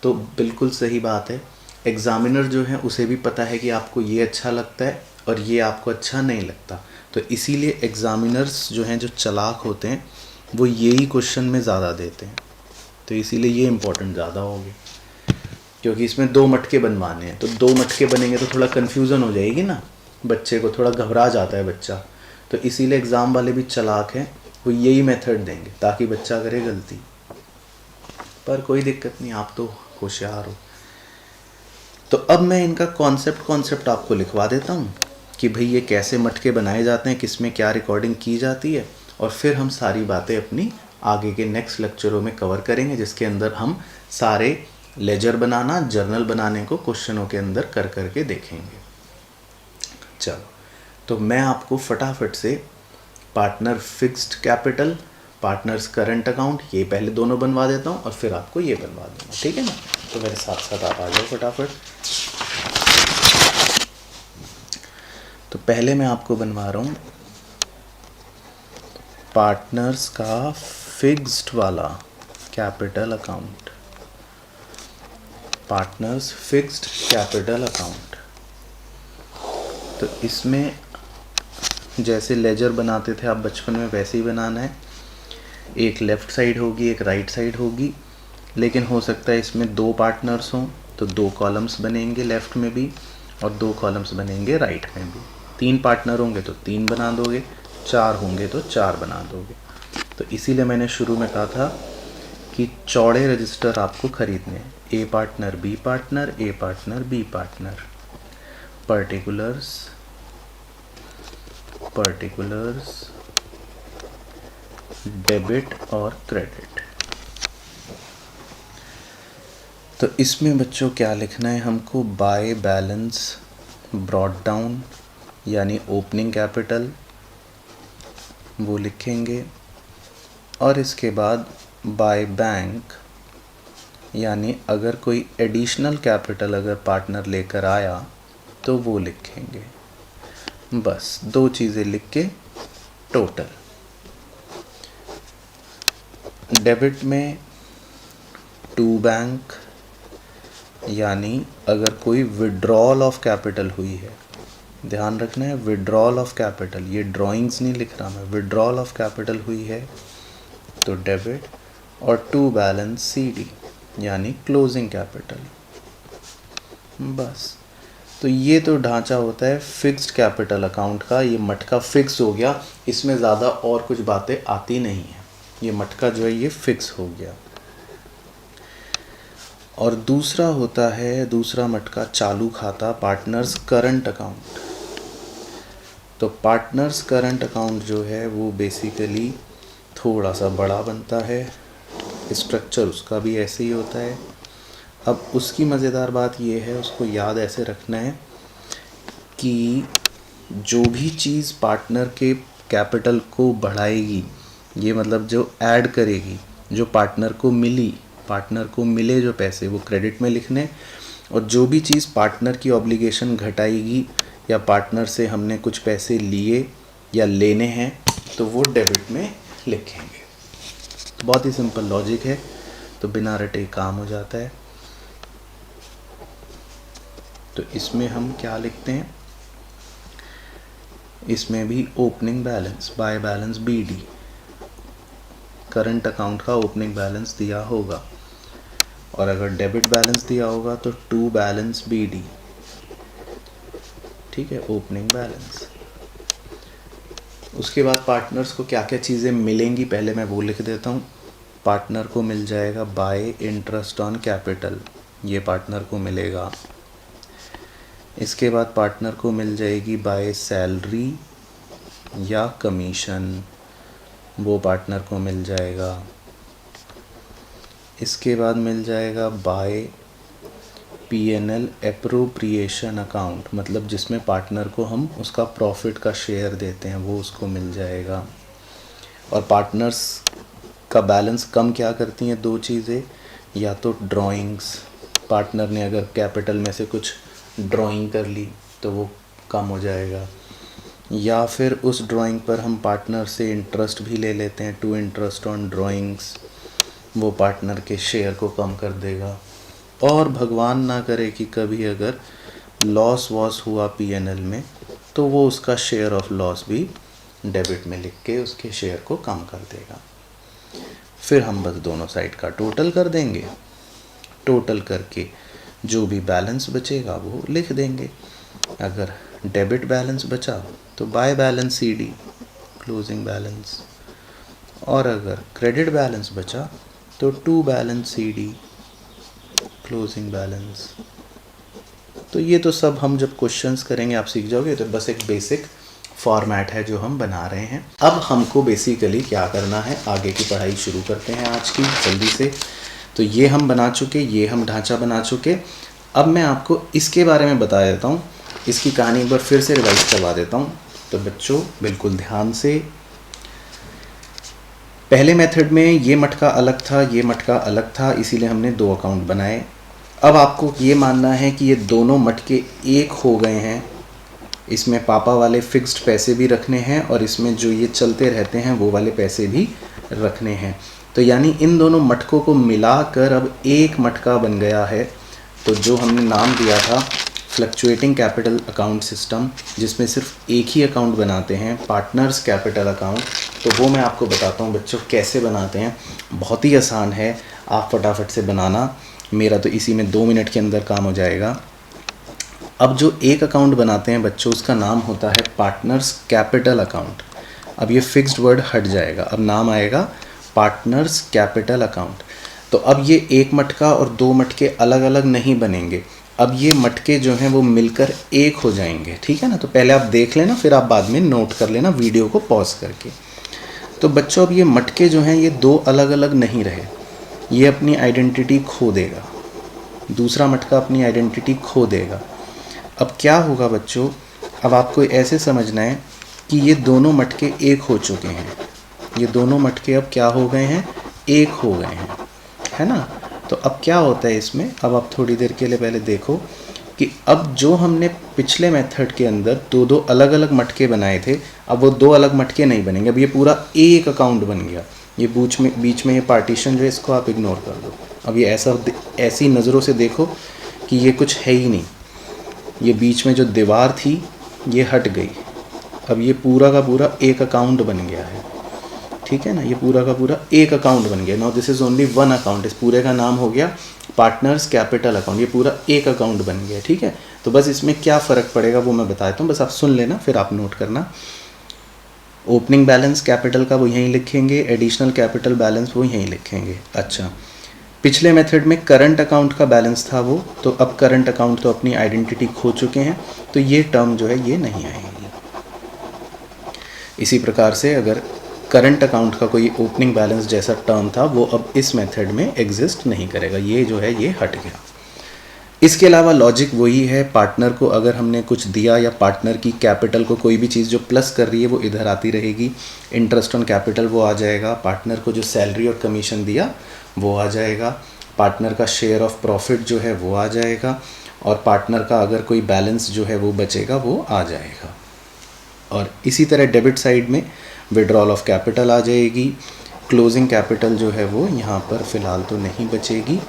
A: तो बिल्कुल सही बात है, एग्ज़ामिनर जो है उसे भी पता है कि आपको ये अच्छा लगता है और ये आपको अच्छा नहीं लगता। तो इसीलिए एग्ज़ामिनर्स जो हैं, जो चालाक होते हैं, वो यही क्वेश्चन में ज़्यादा देते हैं। तो इसीलिए ये इम्पोर्टेंट ज़्यादा होगी, क्योंकि इसमें दो मटके बनवाने हैं। तो दो मटके बनेंगे तो थोड़ा कन्फ्यूज़न हो जाएगी ना, बच्चे को थोड़ा घबरा जाता है बच्चा। तो इसीलिए एग्ज़ाम वाले भी चालाक हैं, वो यही मेथड देंगे ताकि बच्चा करे गलती। पर कोई दिक्कत नहीं, आप तो होशियार हो। तो अब मैं इनका कॉन्सेप्ट आपको लिखवा देता हूँ कि भाई ये कैसे मटके बनाए जाते हैं, किस में क्या रिकॉर्डिंग की जाती है, और फिर हम सारी बातें अपनी आगे के नेक्स्ट लेक्चरों में कवर करेंगे, जिसके अंदर हम सारे लेजर बनाना, जर्नल बनाने को क्वेश्चनों के अंदर कर करके देखेंगे। चलो, तो मैं आपको फटाफट से partner fixed capital, partners current account, ये पहले दोनों बनवा देता हूँ और फिर आपको ये बनवा दूँगा, ठीक है ना? तो मेरे साथ साथ आप आ जाओ फटाफट। तो पहले मैं आपको बनवा रहा हूँ पार्टनर्स का फिक्स्ड वाला capital account, partners fixed capital account. तो इसमें जैसे लेजर बनाते थे आप बचपन में वैसे ही बनाना है। एक लेफ़्ट साइड होगी, एक राइट साइड होगी, लेकिन हो सकता है इसमें 2 पार्टनर्स हों तो 2 कॉलम्स बनेंगे लेफ़्ट में भी और 2 कॉलम्स बनेंगे राइट में भी। 3 पार्टनर होंगे तो 3 बना दोगे, 4 होंगे तो 4 बना दोगे। तो इसीलिए मैंने शुरू में कहा था कि चौड़े रजिस्टर आपको खरीदने हैं। A partner, B partner, A partner, B partner, particulars, debit और क्रेडिट। तो इसमें बच्चों क्या लिखना है हमको, बाय बैलेंस ब्रॉट डाउन यानी ओपनिंग कैपिटल वो लिखेंगे, और इसके बाद बाय बैंक यानी अगर कोई एडिशनल कैपिटल अगर पार्टनर लेकर आया तो वो लिखेंगे। बस 2 चीज़ें लिख के टोटल। डेबिट में टू बैंक यानी अगर कोई विड्रॉल ऑफ कैपिटल हुई है, ध्यान रखना है विड्रॉल ऑफ कैपिटल, ये ड्राइंग्स नहीं लिख रहा मैं, विड्रॉल ऑफ कैपिटल हुई है तो डेबिट, और टू बैलेंस सीडी यानी क्लोजिंग कैपिटल। बस, तो ये तो ढांचा होता है फिक्स्ड कैपिटल अकाउंट का। ये मटका फिक्स हो गया, इसमें ज़्यादा और कुछ बातें आती नहीं है, ये मटका जो है ये फिक्स हो गया। और दूसरा होता है, दूसरा मटका चालू खाता, पार्टनर्स करंट अकाउंट। तो पार्टनर्स करंट अकाउंट जो है वो बेसिकली थोड़ा सा बड़ा बनता है, स्ट्रक्चर उसका भी ऐसे ही होता है। अब उसकी मज़ेदार बात ये है, उसको याद ऐसे रखना है कि जो भी चीज़ पार्टनर के कैपिटल को बढ़ाएगी, ये मतलब जो ऐड करेगी, जो पार्टनर को मिली, पार्टनर को मिले जो पैसे वो क्रेडिट में लिखने, और जो भी चीज़ पार्टनर की ऑब्लिगेशन घटाएगी या पार्टनर से हमने कुछ पैसे लिए या लेने हैं तो वो डेबिट में लिखेंगे। बहुत ही सिंपल लॉजिक है, तो बिना रटे काम हो जाता है। तो इसमें हम क्या लिखते हैं, इसमें भी opening balance by balance BD, current account का ओपनिंग बैलेंस दिया होगा, और अगर डेबिट बैलेंस दिया होगा तो टू बैलेंस बीडी, ठीक है, ओपनिंग बैलेंस। उसके बाद पार्टनर्स को क्या क्या चीज़ें मिलेंगी पहले मैं वो लिख देता हूँ। पार्टनर को मिल जाएगा बाय इंटरेस्ट ऑन कैपिटल, ये पार्टनर को मिलेगा। इसके बाद पार्टनर को मिल जाएगी बाय सैलरी या कमीशन, वो पार्टनर को मिल जाएगा। इसके बाद मिल जाएगा बाय P&L एप्रोप्रिएशन अकाउंट, मतलब जिसमें पार्टनर को हम उसका प्रॉफिट का शेयर देते हैं, वो उसको मिल जाएगा। और पार्टनर्स का बैलेंस कम क्या करती हैं, 2 चीज़ें, या तो ड्राइंग्स, पार्टनर ने अगर कैपिटल में से कुछ ड्राइंग कर ली तो वो कम हो जाएगा, या फिर उस ड्राइंग पर हम पार्टनर से इंटरेस्ट भी ले लेते हैं, टू इंटरेस्ट ऑन ड्राइंग्स, वो पार्टनर के शेयर को कम कर देगा। और भगवान ना करे कि कभी अगर लॉस वॉस हुआ P&L में तो वो उसका शेयर ऑफ लॉस भी डेबिट में लिख के उसके शेयर को कम कर देगा। फिर हम बस दोनों साइड का टोटल कर देंगे, टोटल करके जो भी बैलेंस बचेगा वो लिख देंगे। अगर डेबिट बैलेंस बचा तो by balance CD, closing balance, और अगर क्रेडिट बैलेंस बचा तो to balance CD, closing balance. तो ये तो सब हम जब क्वेश्चंस करेंगे आप सीख जाओगे, तो बस एक बेसिक फॉर्मेट है जो हम बना रहे हैं। अब हमको बेसिकली क्या करना है, आगे की पढ़ाई शुरू करते हैं आज की जल्दी से। तो ये हम बना चुके, ये हम ढांचा बना चुके। अब मैं आपको इसके बारे में बता देता हूँ, इसकी कहानी एक बार फिर से रिवाइज करवा देता हूँ। तो बच्चों बिल्कुल ध्यान से, पहले मेथड में ये मटका अलग था, ये मटका अलग था, इसीलिए हमने 2 अकाउंट बनाए। अब आपको ये मानना है कि ये दोनों मटके एक हो गए हैं, इसमें पापा वाले फिक्स्ड पैसे भी रखने हैं और इसमें जो ये चलते रहते हैं वो वाले पैसे भी रखने हैं। तो यानी इन दोनों मटकों को मिलाकर अब एक मटका बन गया है। तो जो हमने नाम दिया था फ्लक्चुएटिंग कैपिटल अकाउंट सिस्टम, जिसमें सिर्फ एक ही अकाउंट बनाते हैं, पार्टनर्स कैपिटल अकाउंट, तो वो मैं आपको बताता हूँ बच्चों कैसे बनाते हैं। बहुत ही आसान है, आप फटाफट से बनाना, मेरा तो इसी में 2 मिनट के अंदर काम हो जाएगा। अब जो एक अकाउंट बनाते हैं बच्चों, उसका नाम होता है पार्टनर्स कैपिटल अकाउंट। अब ये फिक्स्ड वर्ड हट जाएगा, अब नाम आएगा पार्टनर्स कैपिटल अकाउंट। तो अब ये एक मटका और 2 मटके अलग अलग नहीं बनेंगे, अब ये मटके जो हैं वो मिलकर एक हो जाएंगे, ठीक है ना। तो पहले आप देख लेना, फिर आप बाद में नोट कर लेना वीडियो को पॉज करके। तो बच्चों अब ये मटके जो हैं ये 2 अलग अलग नहीं रहे, ये अपनी आइडेंटिटी खो देगा, दूसरा मटका अपनी आइडेंटिटी खो देगा। अब क्या होगा बच्चों, अब आपको ऐसे समझना है कि ये दोनों मटके एक हो चुके हैं, ये दोनों मटके अब क्या हो गए हैं, एक हो गए हैं, है ना। तो अब क्या होता है इसमें, अब आप थोड़ी देर के लिए पहले देखो कि अब जो हमने पिछले मेथड के अंदर 2 अलग अलग मटके बनाए थे, अब वो 2 अलग मटके नहीं बनेंगे, अब ये पूरा एक अकाउंट बन गया। ये बीच में ये पार्टीशन जो है इसको आप इग्नोर कर दो। अब ये ऐसी नज़रों से देखो कि ये कुछ है ही नहीं, ये बीच में जो दीवार थी ये हट गई, अब ये पूरा का पूरा एक अकाउंट बन गया है, ठीक है ना। ये पूरा का पूरा एक अकाउंट बन गया। Now this is only one account, इस पूरे का नाम हो गया पार्टनर्स कैपिटल अकाउंट, ये पूरा एक अकाउंट बन गया, ठीक है। तो बस इसमें क्या फ़र्क पड़ेगा वो मैं बताता हूँ, बस आप सुन लेना फिर आप नोट करना। ओपनिंग बैलेंस कैपिटल का वो यहीं लिखेंगे, एडिशनल कैपिटल बैलेंस वो यहीं लिखेंगे। अच्छा, पिछले मेथड में करंट अकाउंट का बैलेंस था वो, तो अब करंट अकाउंट तो अपनी आइडेंटिटी खो चुके हैं, तो ये टर्म जो है ये नहीं आएगी। इसी प्रकार से अगर करंट अकाउंट का कोई ओपनिंग बैलेंस जैसा टर्म था वो अब इस मेथड में एग्जिस्ट नहीं करेगा, ये जो है ये हट गया। इसके अलावा लॉजिक वही है, पार्टनर को अगर हमने कुछ दिया या पार्टनर की कैपिटल को कोई भी चीज़ जो प्लस कर रही है वो इधर आती रहेगी, इंटरेस्ट ऑन कैपिटल वो आ जाएगा, पार्टनर को जो सैलरी और कमीशन दिया वो आ जाएगा, पार्टनर का शेयर ऑफ प्रॉफिट जो है वो आ जाएगा, और पार्टनर का अगर कोई बैलेंस जो है वो बचेगा वो आ जाएगा। और इसी तरह डेबिट साइड में विड्रॉल ऑफ कैपिटल आ जाएगी, क्लोजिंग कैपिटल जो है वो यहाँ पर फ़िलहाल तो नहीं बचेगी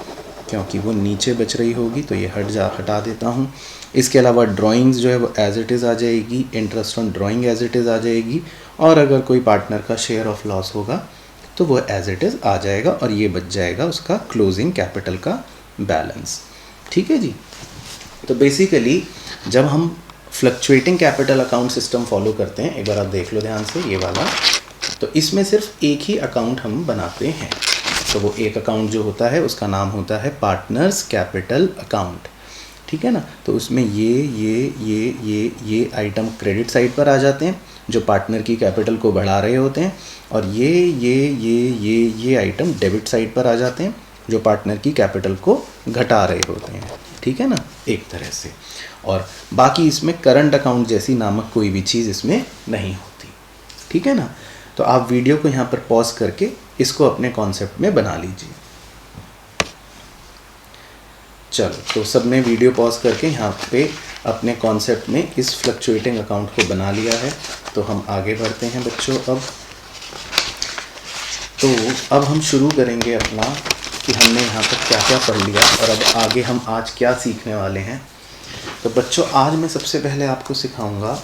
A: क्योंकि वो नीचे बच रही होगी, तो ये हटा देता हूँ। इसके अलावा ड्राइंग्स जो है वो एज इट इज़ आ जाएगी, interest on drawing as it is आ जाएगी, और अगर कोई पार्टनर का शेयर ऑफ लॉस होगा तो वो एज इट इज़ आ जाएगा, और ये बच जाएगा उसका क्लोजिंग कैपिटल का बैलेंस, ठीक है जी। तो बेसिकली जब हम fluctuating capital account system follow करते हैं, एक बार आप देख लो ध्यान से ये वाला, तो इसमें सिर्फ एक ही अकाउंट हम बनाते हैं। तो वो एक अकाउंट जो होता है उसका नाम होता है पार्टनर्स कैपिटल अकाउंट, ठीक है ना। तो उसमें ये आइटम क्रेडिट साइड पर आ जाते हैं जो पार्टनर की कैपिटल को बढ़ा रहे होते हैं, और ये आइटम डेबिट साइड पर आ जाते हैं जो पार्टनर की कैपिटल को घटा रहे होते हैं, ठीक है ना, एक तरह से। और बाकी इसमें करंट अकाउंट जैसी नामक कोई भी चीज़ इसमें नहीं होती, ठीक है ना। तो आप वीडियो को यहाँ पर पॉज करके इसको अपने कॉन्सेप्ट में बना लीजिए। चलो, तो सबने वीडियो पॉज करके यहाँ पे अपने कॉन्सेप्ट में इस फ्लक्चुएटिंग अकाउंट को बना लिया है, तो हम आगे बढ़ते हैं बच्चों। अब हम शुरू करेंगे अपना कि हमने यहाँ तक क्या क्या पढ़ लिया और अब आगे हम आज क्या सीखने वाले हैं। तो बच्चों आज मैं सबसे पहले आपको सिखाऊंगा,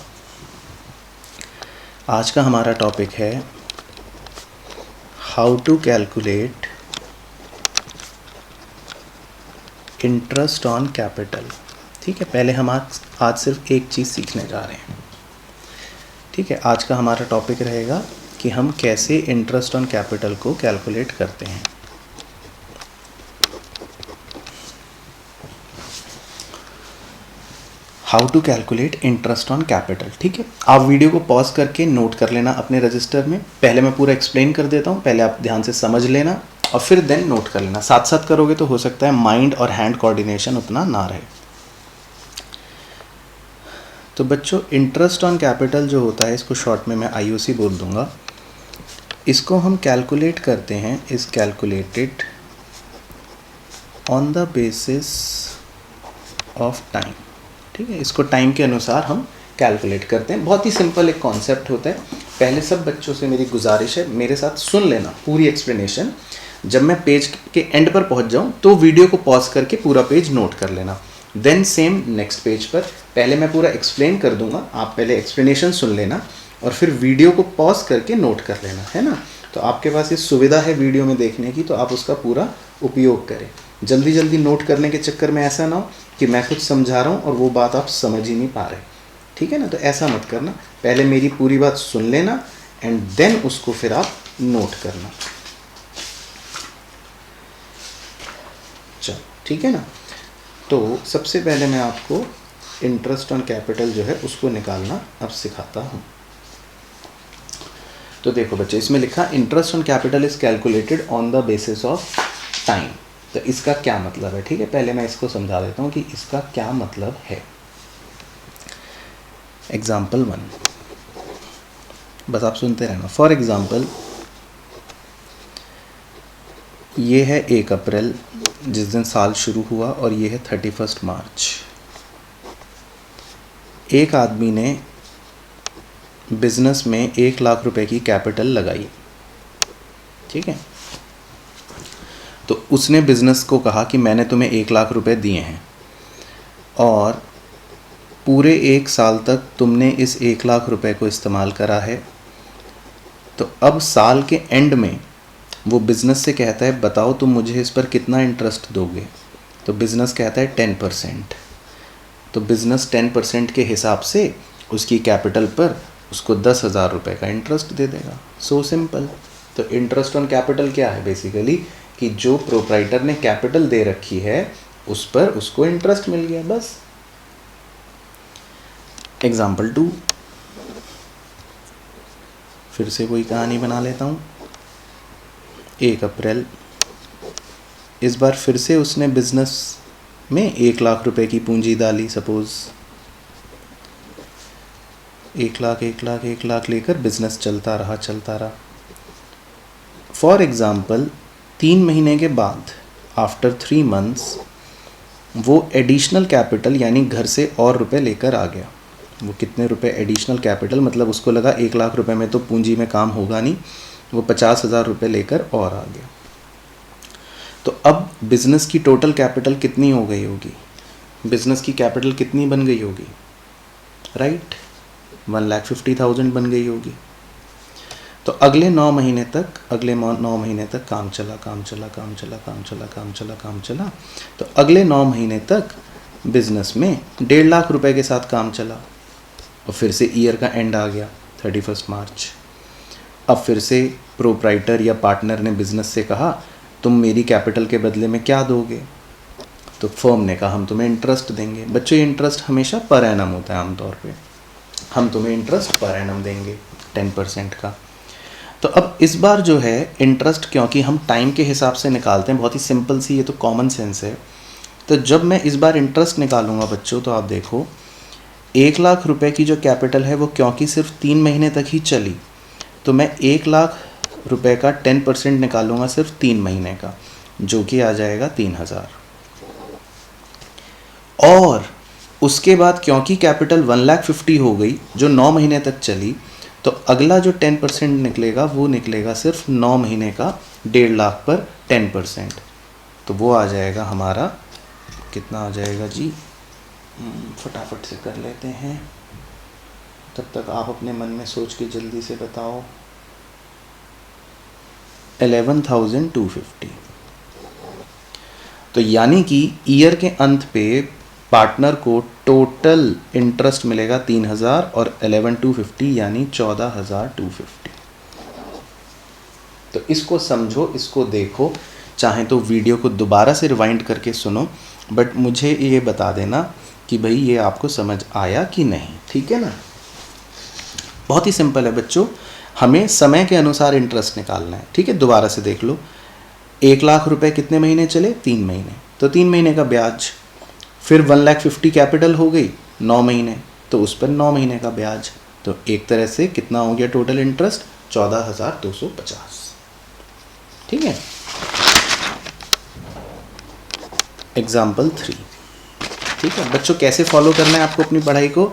A: आज का हमारा टॉपिक है how to calculate interest on capital, ठीक है। पहले हम आज सिर्फ एक चीज़ सीखने जा रहे हैं, ठीक है। आज का हमारा टॉपिक रहेगा कि हम कैसे इंटरेस्ट ऑन कैपिटल को कैलकुलेट करते हैं। How to calculate interest on capital, ठीक है। आप वीडियो को पॉज करके नोट कर लेना अपने रजिस्टर में, पहले मैं पूरा एक्सप्लेन कर देता हूँ, पहले आप ध्यान से समझ लेना और फिर देन नोट कर लेना। साथ साथ करोगे तो हो सकता है माइंड और हैंड कोऑर्डिनेशन उतना ना रहे। तो बच्चों इंटरेस्ट ऑन कैपिटल जो होता है, इसको शॉर्ट में मैं IOC बोल दूंगा, इसको हम कैलकुलेट करते हैं, is calculated on the basis of time, ठीक है। इसको टाइम के अनुसार हम कैलकुलेट करते हैं। बहुत ही सिंपल एक कॉन्सेप्ट होता है। पहले सब बच्चों से मेरी गुजारिश है, मेरे साथ सुन लेना पूरी एक्सप्लेनेशन। जब मैं पेज के एंड पर पहुंच जाऊं तो वीडियो को पॉज करके पूरा पेज नोट कर लेना। देन सेम नेक्स्ट पेज पर, पहले मैं पूरा एक्सप्लेन कर दूंगा, आप पहले एक्सप्लेनेशन सुन लेना और फिर वीडियो को पॉज करके नोट कर लेना, है ना। तो आपके पास ये सुविधा है वीडियो में देखने की, तो आप उसका पूरा उपयोग करें। जल्दी जल्दी नोट करने के चक्कर में ऐसा ना हो कि मैं कुछ समझा रहा हूँ और वो बात आप समझ ही नहीं पा रहे, ठीक है ना। तो ऐसा मत करना, पहले मेरी पूरी बात सुन लेना एंड देन उसको फिर आप नोट करना। चलो ठीक है ना। तो सबसे पहले मैं आपको इंटरेस्ट ऑन कैपिटल जो है उसको निकालना अब सिखाता हूँ। तो देखो बच्चे, इसमें लिखा interest on capital is calculated on the basis of time. तो इसका क्या मतलब है, ठीक है, पहले मैं इसको समझा देता हूँ कि इसका क्या मतलब है। एग्जाम्पल 1, बस आप सुनते रहना। फॉर एग्जाम्पल, ये है 1 अप्रैल जिस दिन साल शुरू हुआ और ये है 31 मार्च। एक आदमी ने बिजनेस में 1 लाख रुपए की कैपिटल लगाई, ठीक है। तो उसने बिजनेस को कहा कि मैंने तुम्हें 1 लाख रुपए दिए हैं और पूरे 1 साल तक तुमने इस 1 लाख रुपए को इस्तेमाल करा है। तो अब साल के एंड में वो बिज़नेस से कहता है बताओ तुम मुझे इस पर कितना इंटरेस्ट दोगे। तो बिज़नेस कहता है 10%। तो बिज़नेस 10% के हिसाब से उसकी कैपिटल पर उसको 10,000 रुपये का इंटरेस्ट दे देगा। So simple. तो इंटरेस्ट ऑन कैपिटल क्या है, बेसिकली कि जो प्रोप्राइटर ने कैपिटल दे रखी है उस पर उसको इंटरेस्ट मिल गया, बस। एग्जाम्पल 2, फिर से कोई कहानी बना लेता हूँ। 1 अप्रैल, इस बार फिर से उसने बिजनेस में 1 लाख रुपए की पूंजी डाली। सपोज 1 लाख लेकर बिजनेस चलता रहा। फॉर एग्जाम्पल 3 महीने के बाद, आफ्टर 3 मंथ्स, वो एडिशनल कैपिटल यानी घर से और रुपए लेकर आ गया। वो कितने रुपए एडिशनल कैपिटल, मतलब उसको लगा 1 लाख रुपए में तो पूंजी में काम होगा नहीं, वो 50,000 रुपये लेकर और आ गया। तो अब बिजनेस की टोटल कैपिटल कितनी हो गई होगी, बिजनेस की कैपिटल कितनी बन गई होगी, राइट, 1,50,000 बन गई होगी। तो अगले 9 महीने तक काम चला। तो अगले 9 महीने तक बिजनेस में 1.5 लाख रुपए के साथ काम चला और फिर से ईयर का एंड आ गया 31 मार्च। अब फिर से प्रोप्राइटर या पार्टनर ने बिजनेस से कहा तुम मेरी कैपिटल के बदले में क्या दोगे। तो फर्म ने कहा हम तुम्हें इंटरेस्ट देंगे। बच्चों, ये इंटरेस्ट हमेशा पर एनम होता है आमतौर पे, हम तुम्हें इंटरेस्ट पर एनम देंगे 10% का। तो अब इस बार जो है इंटरेस्ट, क्योंकि हम टाइम के हिसाब से निकालते हैं, बहुत ही सिंपल सी, ये तो कॉमन सेंस है। तो जब मैं इस बार इंटरेस्ट निकालूंगा बच्चों, तो आप देखो 1 लाख रुपए की जो कैपिटल है वो क्योंकि सिर्फ 3 महीने तक ही चली, तो मैं 1 लाख रुपए का 10% निकालूंगा सिर्फ 3 महीने का, जो कि आ जाएगा 3,000। और उसके बाद क्योंकि कैपिटल 1,50,000 हो गई जो 9 महीने तक चली, तो अगला जो 10% निकलेगा वो निकलेगा सिर्फ 9 महीने का 1.5 लाख पर 10%। तो वो आ जाएगा हमारा, कितना आ जाएगा जी, फटाफट से कर लेते हैं, तब तक आप अपने मन में सोच के जल्दी से बताओ। 11,250। तो यानी कि ईयर के अंत पे पार्टनर को टोटल इंटरेस्ट मिलेगा 3,000 और 11,250 यानी 14,250। तो इसको समझो, इसको देखो, चाहे तो वीडियो को दोबारा से रिवाइंड करके सुनो, बट मुझे ये बता देना कि भाई ये आपको समझ आया कि नहीं, ठीक है ना। बहुत ही सिंपल है बच्चों, हमें समय के अनुसार इंटरेस्ट निकालना है, ठीक है। दोबारा से देख लो, 1 लाख रुपए कितने महीने चले, 3 महीने, तो 3 महीने का ब्याज, फिर 1,50,000 कैपिटल हो गई 9 महीने, तो उस पर 9 महीने का ब्याज। तो एक तरह से कितना हो गया टोटल इंटरेस्ट, 14,250, ठीक है। एग्जाम्पल 3, ठीक है बच्चों। कैसे फॉलो करना है आपको अपनी पढ़ाई को।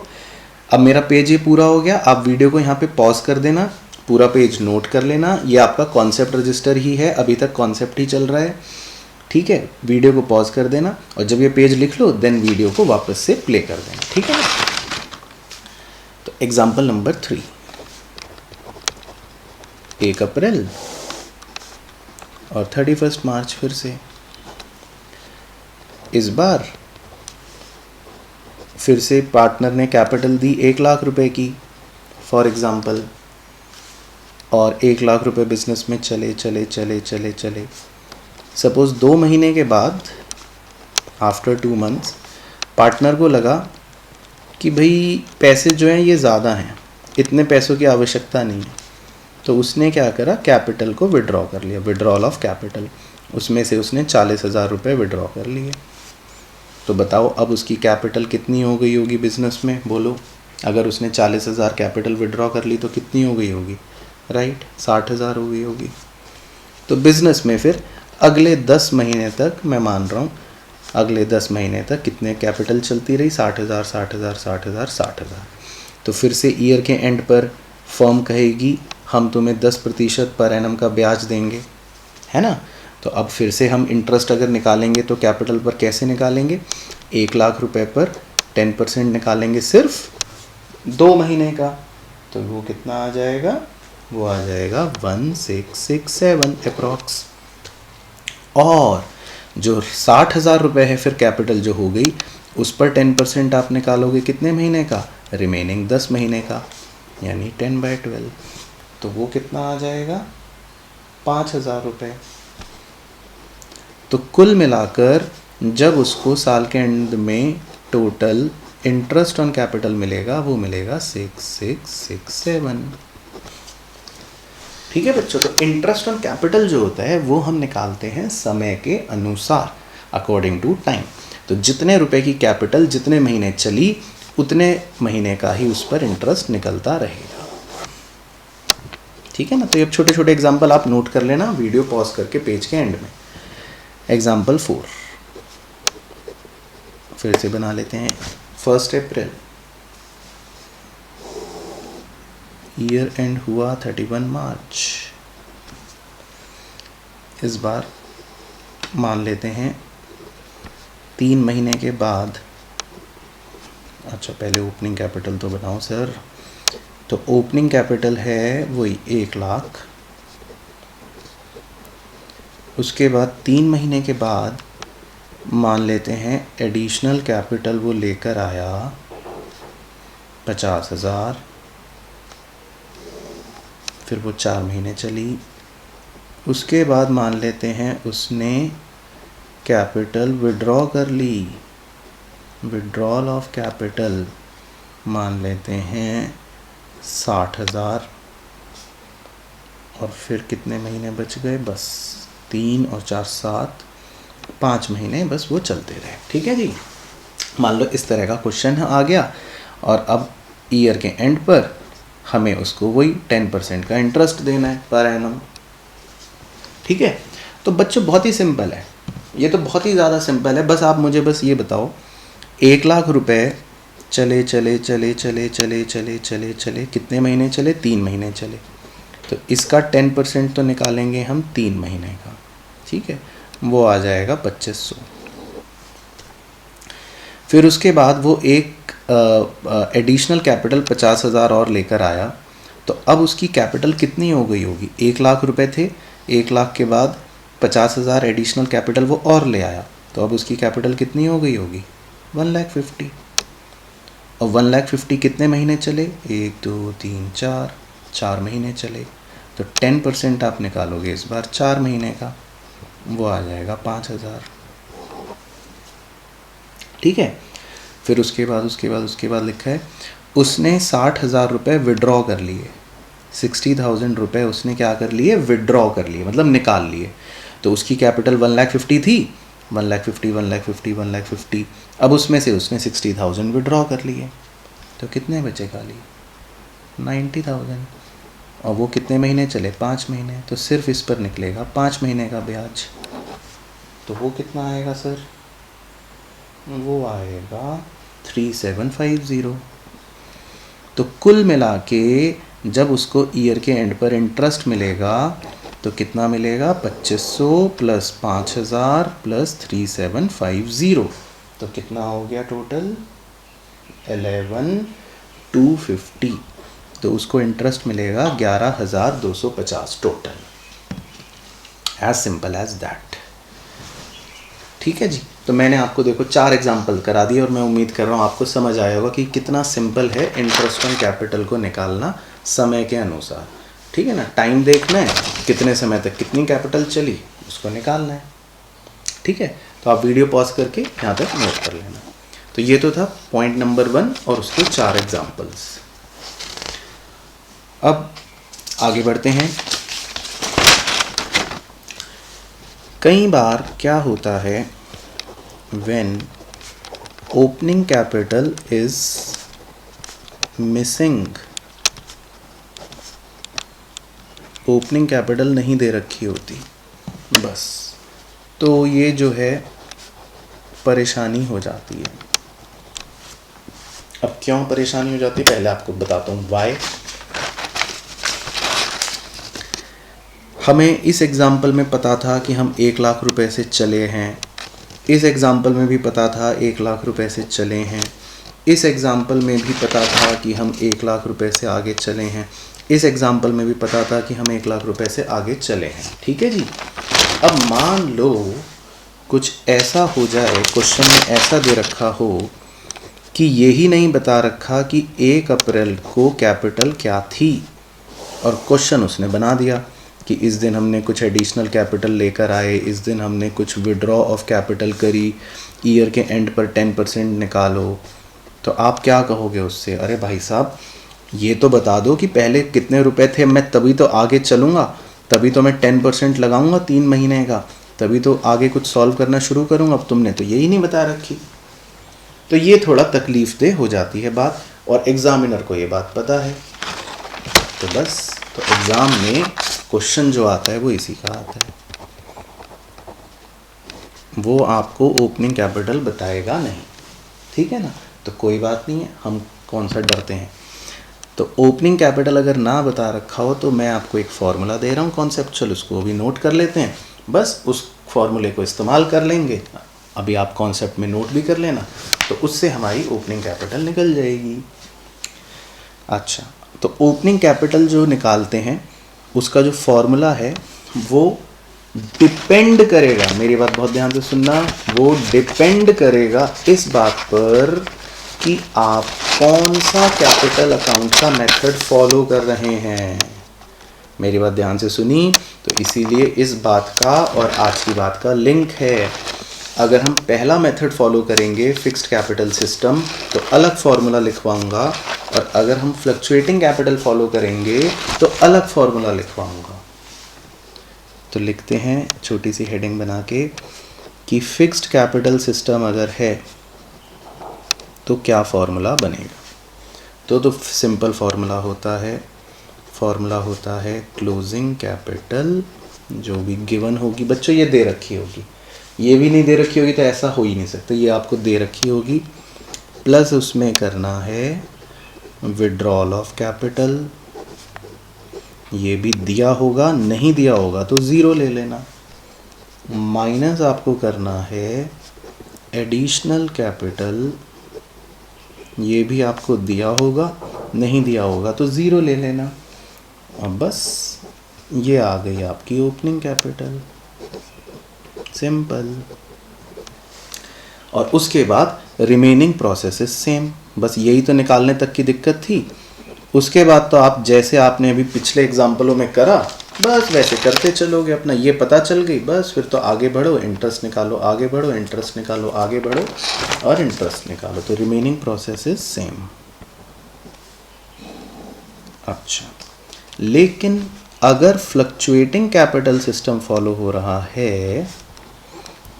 A: अब मेरा पेज ये पूरा हो गया, आप वीडियो को यहाँ पे पॉज कर देना, पूरा पेज नोट कर लेना। ये आपका कॉन्सेप्ट रजिस्टर ही है, अभी तक कॉन्सेप्ट ही चल रहा है। ठीक है, वीडियो को पॉज कर देना और जब ये पेज लिख लो देन वीडियो को वापस से प्ले कर देना, ठीक है ना। तो एग्जाम्पल नंबर 3, 1 अप्रैल और 31 मार्च फिर से। इस बार फिर से पार्टनर ने कैपिटल दी 1 लाख रुपए की फॉर एग्जाम्पल, और 1 लाख रुपए बिजनेस में चले चले चले चले चले। सपोज 2 महीने के बाद आफ्टर 2 मंथ्स पार्टनर को लगा कि भाई पैसे जो हैं ये ज़्यादा हैं, इतने पैसों की आवश्यकता नहीं है, तो उसने क्या करा, कैपिटल को विड्रॉ कर लिया, विड्रॉल ऑफ कैपिटल। उसमें से उसने 40,000 रुपये विड्रॉ कर लिए। तो बताओ अब उसकी कैपिटल कितनी हो गई होगी बिजनेस में, बोलो। अगर उसने 40,000 कैपिटल विड्रॉ कर ली तो कितनी हो गई होगी, राइट, 60,000 हो गई होगी। तो बिजनेस में फिर अगले 10 महीने तक, मैं मान रहा हूँ अगले 10 महीने तक कितने कैपिटल चलती रही, 60,000 60,000 60,000 60,000। तो फिर से ईयर के एंड पर फर्म कहेगी हम तुम्हें 10% पर एनम का ब्याज देंगे, है ना। तो अब फिर से हम इंटरेस्ट अगर निकालेंगे तो कैपिटल पर कैसे निकालेंगे, 1 लाख रुपए पर 10% निकालेंगे सिर्फ 2 महीने का। तो वो कितना आ जाएगा, वो आ जाएगा 1667 अप्रॉक्स। और जो 60,000 रुपये है फिर कैपिटल जो हो गई, उस पर 10% आप निकालोगे कितने महीने का, रिमेनिंग 10 महीने का, यानी 10/12। तो वो कितना आ जाएगा, 5,000 रुपये। तो कुल मिलाकर जब उसको साल के एंड में टोटल इंटरेस्ट ऑन कैपिटल मिलेगा वो मिलेगा 6667। ठीक है बच्चों। तो इंटरेस्ट ऑन कैपिटल जो होता है वो हम निकालते हैं समय के अनुसार, अकॉर्डिंग टू टाइम। तो जितने रुपए की कैपिटल जितने महीने चली उतने महीने का ही उस पर इंटरेस्ट निकलता रहेगा, ठीक है ना। तो ये छोटे छोटे एग्जाम्पल आप नोट कर लेना वीडियो पॉज करके पेज के एंड में। एग्जाम्पल 4 फिर से बना लेते हैं। 1 अप्रैल, ईयर एंड हुआ 31 मार्च। इस बार मान लेते हैं 3 महीने के बाद, अच्छा पहले ओपनिंग कैपिटल तो बनाओ सर। तो ओपनिंग कैपिटल है वही 1 लाख। उसके बाद 3 महीने के बाद मान लेते हैं एडिशनल कैपिटल वो लेकर आया 50,000। फिर वो 4 महीने चली। उसके बाद मान लेते हैं उसने कैपिटल विड्रॉ कर ली, विड्रॉल ऑफ कैपिटल मान लेते हैं 60,000। और फिर कितने महीने बच गए, बस 3 और 4 7 5 महीने बस वो चलते रहे, ठीक है जी। मान लो इस तरह का क्वेश्चन आ गया और अब ईयर के एंड पर हमें उसको वही 10% का इंटरेस्ट देना है पर एनम, ठीक है। तो बच्चों बहुत ही सिंपल है, ये तो बहुत ही ज़्यादा सिंपल है। बस आप मुझे बस ये बताओ 1 लाख रुपए चले चले चले चले चले चले चले चले कितने महीने चले, 3 महीने चले। तो इसका 10% तो निकालेंगे हम 3 महीने का, ठीक है, वो आ जाएगा 2500। फिर उसके बाद वो एक एडिशनल कैपिटल 50,000 और लेकर आया। तो अब उसकी कैपिटल कितनी हो गई होगी, 1 लाख रुपए थे, 1 लाख के बाद 50,000 एडिशनल कैपिटल वो और ले आया। तो अब उसकी कैपिटल कितनी हो गई होगी, 1,50,000। और 1,50,000 कितने महीने चले, 1 2 3 4 महीने चले। तो 10% आप निकालोगे इस बार 4 महीने का, वो आ जाएगा 5,000, ठीक है। फिर उसके बाद लिखा है उसने 60,000 रुपये विड्रॉ कर लिए, 60,000 रुपये उसने क्या कर लिए, विड्रॉ कर लिए, मतलब निकाल लिए। तो उसकी कैपिटल 1,50,000 थी, 1,50,000 अब उसमें से उसने 60,000 विड्रॉ कर लिए। तो कितने बचे खाली, 90,000। और वो कितने महीने चले, 5 महीने। तो सिर्फ इस पर निकलेगा 5 महीने का ब्याज। तो वो कितना आएगा सर, वो आएगा 3750। तो कुल मिला के जब उसको ईयर के एंड पर इंटरेस्ट मिलेगा तो कितना मिलेगा 2500 प्लस 5000 प्लस 3750, तो कितना हो गया टोटल 11250। तो उसको इंटरेस्ट मिलेगा 11250 total. As simple as that. ठीक है जी। तो मैंने आपको देखो 4 एग्जाम्पल करा दिए और मैं उम्मीद कर रहा हूँ आपको समझ आया होगा कि कितना सिंपल है इंटरेस्ट ऑन कैपिटल को निकालना समय के अनुसार। ठीक है ना, टाइम देखना है कितने समय तक कितनी कैपिटल चली उसको निकालना है। ठीक है, तो आप वीडियो पॉज करके यहाँ तक नोट कर लेना। तो ये तो था पॉइंट नंबर 1 और उसके 4 एग्जाम्पल्स। अब आगे बढ़ते हैं। कई बार क्या होता है, when opening capital is missing, opening capital नहीं दे रखी होती बस, तो ये जो है परेशानी हो जाती है। अब क्यों परेशानी हो जाती है पहले आपको बताता हूँ वाई। हमें इस एग्जाम्पल में पता था कि हम 1 लाख रुपए से चले हैं, इस एग्जाम्पल में भी पता था 1 लाख रुपए से चले हैं, इस एग्जाम्पल में भी पता था कि हम 1 लाख रुपए से आगे चले हैं, इस एग्जाम्पल में भी पता था कि हम 1 लाख रुपए से आगे चले हैं। ठीक है जी। अब मान लो कुछ ऐसा हो जाए, क्वेश्चन में ऐसा दे रखा हो कि यही नहीं बता रखा कि 1 अप्रैल को कैपिटल क्या थी, और क्वेश्चन उसने बना दिया कि इस दिन हमने कुछ एडिशनल कैपिटल लेकर आए, इस दिन हमने कुछ विड्रॉ ऑफ कैपिटल करी, ईयर के एंड पर 10% निकालो। तो आप क्या कहोगे उससे, अरे भाई साहब ये तो बता दो कि पहले कितने रुपए थे, मैं तभी तो आगे चलूँगा, तभी तो मैं 10% लगाऊंगा 3 महीने का, तभी तो आगे कुछ सॉल्व करना शुरू करूँगा। अब तुमने तो यही नहीं बता रखी। तो ये थोड़ा तकलीफ दे हो जाती है बात, और एग्जामिनर को ये बात पता है। तो बस, तो एग्ज़ाम में क्वेश्चन जो आता है वो इसी का आता है, वो आपको ओपनिंग कैपिटल बताएगा नहीं। ठीक है ना, तो कोई बात नहीं है, हम कौन सा डरते हैं। तो ओपनिंग कैपिटल अगर ना बता रखा हो तो मैं आपको एक फार्मूला दे रहा हूँ कॉन्सेप्चुअल, उसको भी नोट कर लेते हैं। बस उस फार्मूले को इस्तेमाल कर लेंगे, अभी आप कॉन्सेप्ट में नोट भी कर लेना, तो उससे हमारी ओपनिंग कैपिटल निकल जाएगी। अच्छा, तो ओपनिंग कैपिटल जो निकालते हैं उसका जो फॉर्मूला है वो डिपेंड करेगा, मेरी बात बहुत ध्यान से सुनना, वो डिपेंड करेगा इस बात पर कि आप कौन सा कैपिटल अकाउंट का मेथड फॉलो कर रहे हैं। मेरी बात ध्यान से सुनी, तो इसीलिए इस बात का और आज की बात का लिंक है। अगर हम पहला मेथड फॉलो करेंगे फिक्स्ड कैपिटल सिस्टम तो अलग फार्मूला लिखवाऊंगा, और अगर हम फ्लक्चुएटिंग कैपिटल फॉलो करेंगे तो अलग फार्मूला लिखवाऊंगा। तो लिखते हैं छोटी सी हेडिंग बना के कि फिक्स्ड कैपिटल सिस्टम अगर है तो क्या फार्मूला बनेगा। तो सिंपल फार्मूला होता है क्लोजिंग कैपिटल, जो भी गिवन होगी बच्चों, ये दे रखी होगी, ये भी नहीं दे रखी होगी तो ऐसा हो ही नहीं सकता, ये आपको दे रखी होगी, प्लस उसमें करना है विड्रॉल ऑफ कैपिटल, ये भी दिया होगा, नहीं दिया होगा तो ज़ीरो ले लेना, माइनस आपको करना है एडिशनल कैपिटल, ये भी आपको दिया होगा, नहीं दिया होगा तो ज़ीरो ले लेना। अब बस ये आ गई आपकी ओपनिंग कैपिटल, सिंपल। और उसके बाद रिमेनिंग प्रोसेसेस सेम, बस यही तो निकालने तक की दिक्कत थी। उसके बाद तो आप जैसे आपने अभी पिछले एग्जाम्पलों में करा बस वैसे करते चलोगे, अपना ये पता चल गई, बस फिर तो आगे बढ़ो, इंटरेस्ट निकालो, आगे बढ़ो, इंटरेस्ट निकालो, आगे बढ़ो और इंटरेस्ट निकालो, तो रिमेनिंग प्रोसेसेस सेम। अच्छा, लेकिन अगर फ्लक्चुएटिंग कैपिटल सिस्टम फॉलो हो रहा है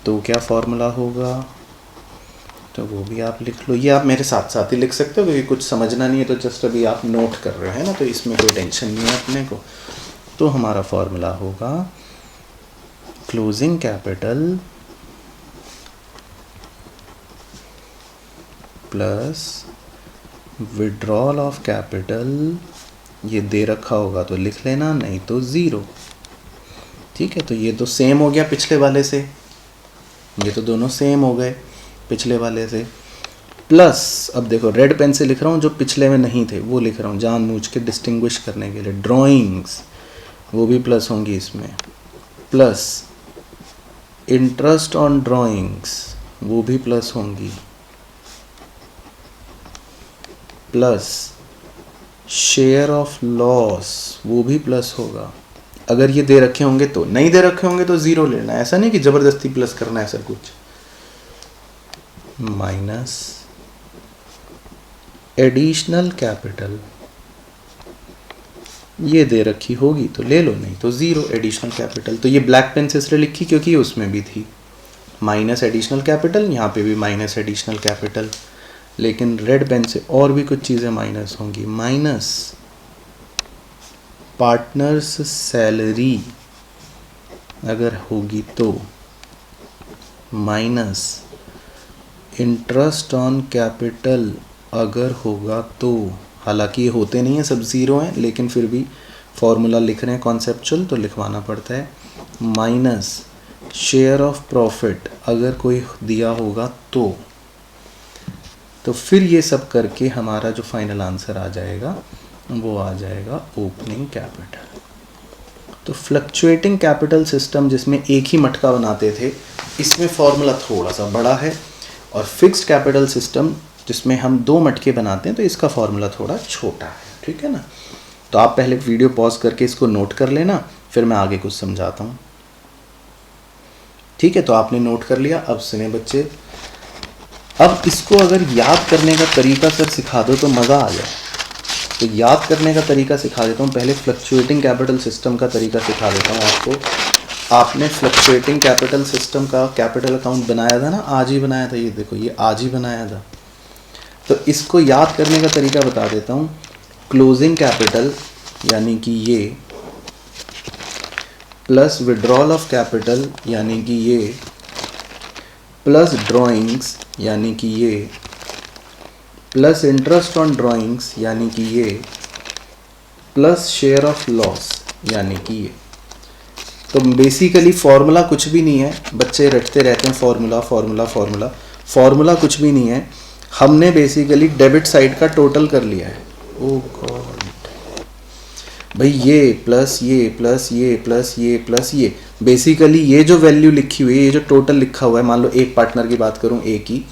A: तो क्या फॉर्मूला होगा, तो वो भी आप लिख लो। ये आप मेरे साथ साथ ही लिख सकते हो, क्योंकि कुछ समझना नहीं है तो जस्ट अभी आप नोट कर रहे हैं ना, तो इसमें कोई टेंशन नहीं है अपने को। तो हमारा फॉर्मूला होगा closing capital plus withdrawal of capital, ये दे रखा होगा तो लिख लेना, नहीं तो ज़ीरो। ठीक है, तो ये तो सेम हो गया पिछले वाले से, ये तो दोनों सेम हो गए पिछले वाले से। प्लस अब देखो रेड पेन से लिख रहा हूँ, जो पिछले में नहीं थे वो लिख रहा हूँ जानबूझ के डिस्टिंग्विश करने के लिए। ड्राइंग्स वो भी प्लस होंगी इसमें, प्लस इंटरेस्ट ऑन ड्राइंग्स वो भी प्लस होंगी, प्लस शेयर ऑफ लॉस वो भी प्लस होगा। अगर ये दे रखे होंगे तो, नहीं दे रखे होंगे तो ज़ीरो लेना, ऐसा नहीं कि ज़बरदस्ती प्लस करना है ऐसा कुछ। माइनस एडिशनल कैपिटल, ये दे रखी होगी तो ले लो, नहीं तो ज़ीरो एडिशनल कैपिटल। तो ये ब्लैक पेन से इसलिए लिखी क्योंकि ये उसमें भी थी माइनस एडिशनल कैपिटल, यहाँ पे भी माइनस एडिशनल कैपिटल। लेकिन रेड पेन से और भी कुछ चीज़ें माइनस होंगी। माइनस पार्टनर्स सैलरी अगर होगी तो, माइनस इंटरेस्ट ऑन कैपिटल अगर होगा तो। हालांकि ये होते नहीं हैं, सब ज़ीरो हैं, लेकिन फिर भी फॉर्मूला लिख रहे हैं कॉन्सेप्चुअल तो लिखवाना पड़ता है। माइनस शेयर ऑफ प्रॉफिट अगर कोई दिया होगा तो फिर ये सब करके हमारा जो फाइनल आंसर आ जाएगा वो आ जाएगा ओपनिंग कैपिटल। तो फ्लक्चुएटिंग कैपिटल सिस्टम जिसमें एक ही मटका बनाते थे, इसमें फॉर्मूला थोड़ा सा बड़ा है, और फिक्स्ड कैपिटल सिस्टम जिसमें हम दो मटके बनाते हैं तो इसका फॉर्मूला थोड़ा छोटा है। ठीक है ना, तो आप पहले वीडियो पॉज करके इसको नोट कर लेना, फिर मैं आगे कुछ समझाता हूँ। ठीक है, तो आपने नोट कर लिया। अब सुने बच्चे, अब इसको अगर याद करने का तरीका सर सिखा दो तो मज़ा आ जाए। तो याद करने का तरीका सिखा देता हूँ। पहले फ्लक्चुएटिंग कैपिटल सिस्टम का तरीका सिखा देता हूँ आपको। आपने फ्लक्चुएटिंग कैपिटल सिस्टम का कैपिटल अकाउंट बनाया था ना, आज ही बनाया था, ये देखो ये आज ही बनाया था। तो इसको याद करने का तरीका बता देता हूँ। क्लोजिंग कैपिटल यानी कि ये, प्लस विड्रॉल ऑफ कैपिटल यानी कि ये, प्लस ड्राइंग्स यानी कि ये, प्लस इंटरेस्ट ऑन ड्राइंग्स यानी कि ये, प्लस शेयर ऑफ लॉस यानी कि ये। तो बेसिकली फॉर्मूला कुछ भी नहीं है, बच्चे रटते रहते हैं फॉर्मूला फॉर्मूला फॉर्मूला। फॉर्मूला कुछ भी नहीं है, हमने बेसिकली डेबिट साइड का टोटल कर लिया है। ओ गॉड भाई, ये प्लस ये प्लस ये प्लस ये प्लस ये, बेसिकली ये जो वैल्यू लिखी हुई है, ये जो टोटल लिखा हुआ है, मान लो एक पार्टनर की बात करूं ए की,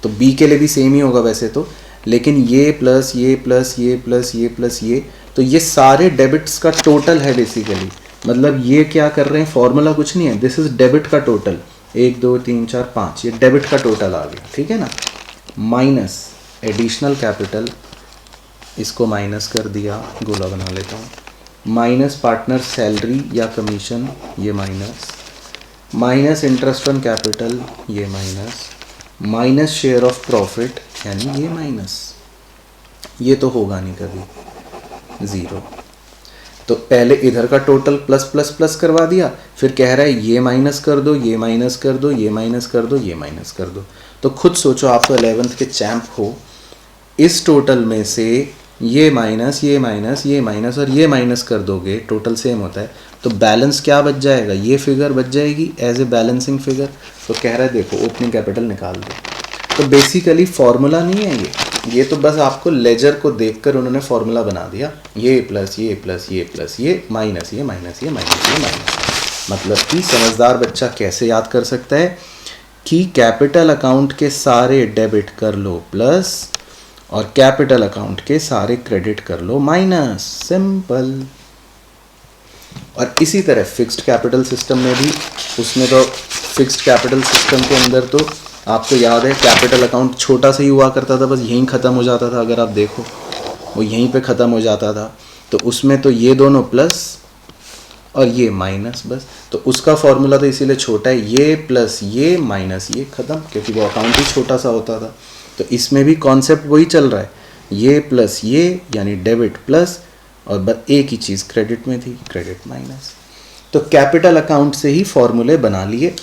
A: तो बी के लिए भी सेम ही होगा वैसे तो, लेकिन ये प्लस ये प्लस ये प्लस ये प्लस ये, तो ये सारे डेबिट्स का टोटल है बेसिकली। मतलब ये क्या कर रहे हैं, फॉर्मूला कुछ नहीं है, दिस इज डेबिट का टोटल, 1 2 3 4 5, ये डेबिट का टोटल आ गया। ठीक है ना, माइनस एडिशनल कैपिटल, इसको माइनस कर दिया, गोला बना लेता हूँ, माइनस पार्टनर सैलरी या कमीशन, ये minus, minus interest on capital, ये minus, minus share of profit यानी ये माइनस, ये तो होगा नहीं कभी, ज़ीरो। तो पहले इधर का टोटल प्लस प्लस प्लस करवा दिया, फिर कह रहा है ये माइनस कर दो, ये माइनस कर दो, ये माइनस कर दो, ये माइनस कर दो। तो खुद सोचो, आप तो 11th के चैंप हो, इस टोटल में से ये माइनस ये माइनस ये माइनस और ये माइनस कर दोगे, टोटल सेम होता है, तो बैलेंस क्या बच जाएगा, ये फिगर बच जाएगी एज ए बैलेंसिंग फिगर। तो कह रहा है देखो ओपनिंग कैपिटल निकाल दो। तो बेसिकली फॉर्मूला नहीं है ये तो बस आपको लेजर को देखकर उन्होंने फॉर्मूला बना दिया, ये प्लस ये प्लस ये प्लस ये माइनस ये माइनस ये माइनस ये माइनस। मतलब कि समझदार बच्चा कैसे याद कर सकता है कि कैपिटल अकाउंट के सारे डेबिट कर लो प्लस, और कैपिटल अकाउंट के सारे क्रेडिट कर लो माइनस, सिंपल। और इसी तरह फिक्स्ड कैपिटल सिस्टम में भी, उसमें तो फिक्स्ड कैपिटल सिस्टम के अंदर तो आपको याद है कैपिटल अकाउंट छोटा सा ही हुआ करता था, बस यहीं ख़त्म हो जाता था। अगर आप देखो वो यहीं पे ख़त्म हो जाता था, तो उसमें तो ये दोनों प्लस और ये माइनस बस। तो उसका फॉर्मूला तो इसीलिए छोटा है, ये प्लस ये माइनस ये, ख़त्म, क्योंकि वो अकाउंट ही छोटा सा होता था। तो इसमें भी कॉन्सेप्ट वही चल रहा है, ये प्लस ये यानी डेबिट प्लस, और बस एक ही चीज़ क्रेडिट में थी, क्रेडिट माइनस। तो कैपिटल अकाउंट से ही फॉर्मूले बना लिए।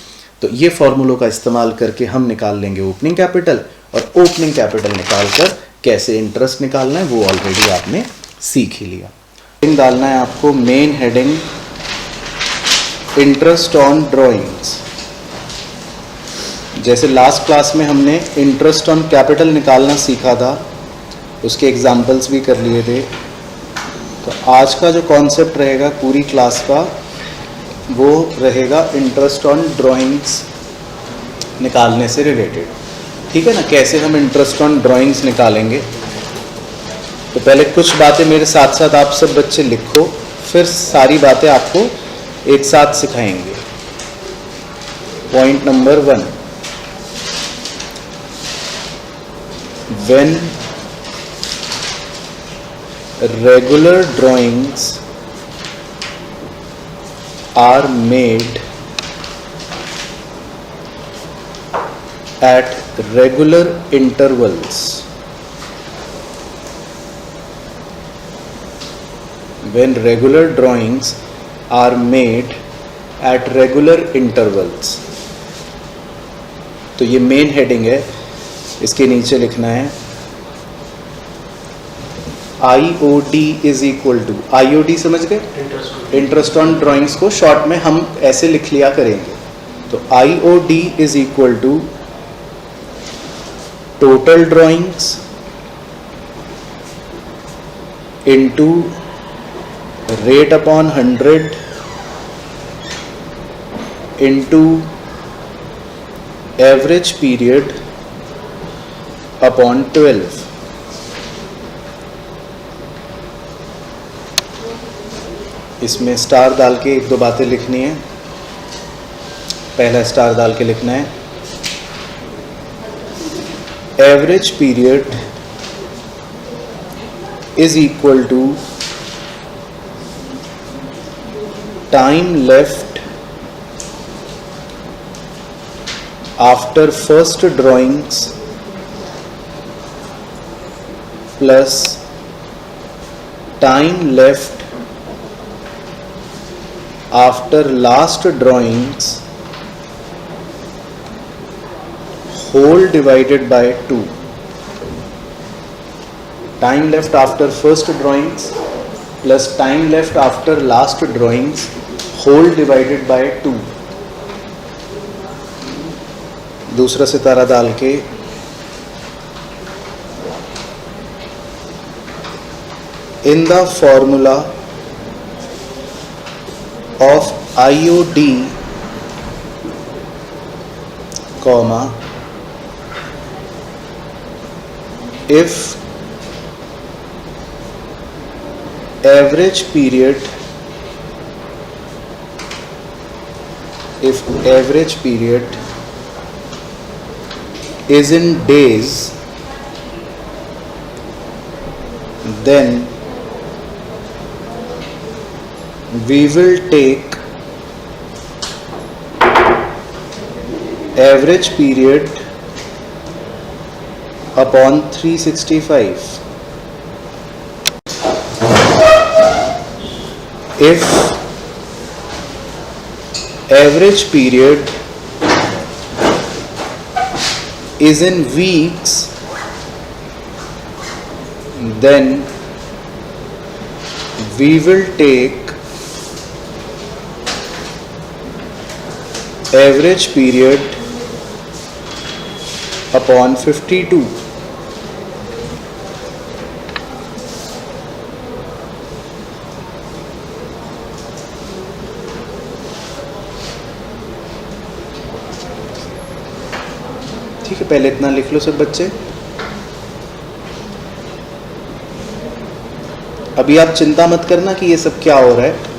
A: तो ये फॉर्मूलों का इस्तेमाल करके हम निकाल लेंगे ओपनिंग कैपिटल, और ओपनिंग कैपिटल निकाल कर कैसे इंटरेस्ट निकालना है वो ऑलरेडी आपने सीख ही लिया। हेडिंग डालना है आपको, main heading interest on drawings. जैसे लास्ट क्लास में हमने इंटरेस्ट ऑन कैपिटल निकालना सीखा था, उसके एग्जाम्पल्स भी कर लिए थे। तो आज का जो कॉन्सेप्ट रहेगा पूरी क्लास का वो रहेगा इंटरेस्ट ऑन ड्राइंग्स निकालने से रिलेटेड। ठीक है ना, कैसे हम इंटरेस्ट ऑन ड्राइंग्स निकालेंगे। तो पहले कुछ बातें मेरे साथ साथ आप सब बच्चे लिखो, फिर सारी बातें आपको एक साथ सिखाएंगे। Point number 1, when regular drawings are made at regular intervals, when regular drawings are made at regular intervals, तो ये मेन हेडिंग है, इसके नीचे लिखना है IOD is equal to, IOD समझ गए, इंटरेस्ट ऑन ड्राइंग्स को शॉर्ट में हम ऐसे लिख लिया करेंगे। तो IOD is equal to total drawings into rate upon 100 into average period upon 12। इसमें स्टार डाल के एक दो बातें लिखनी है। पहला स्टार डाल के लिखना है average period is equal to time left after first drawings plus time left after last drawings whole divided by 2। Time left after first drawings plus time left after last drawings whole divided by 2। दूसरा सितारा डाल के in the formula of IOD, comma, if average period is in days, then we will take average period upon 365. If average period is in weeks, then we will take average period upon 52. ठीक है, पहले इतना लिख लो सब बच्चे। अभी आप चिंता मत करना कि ये सब क्या हो रहा है,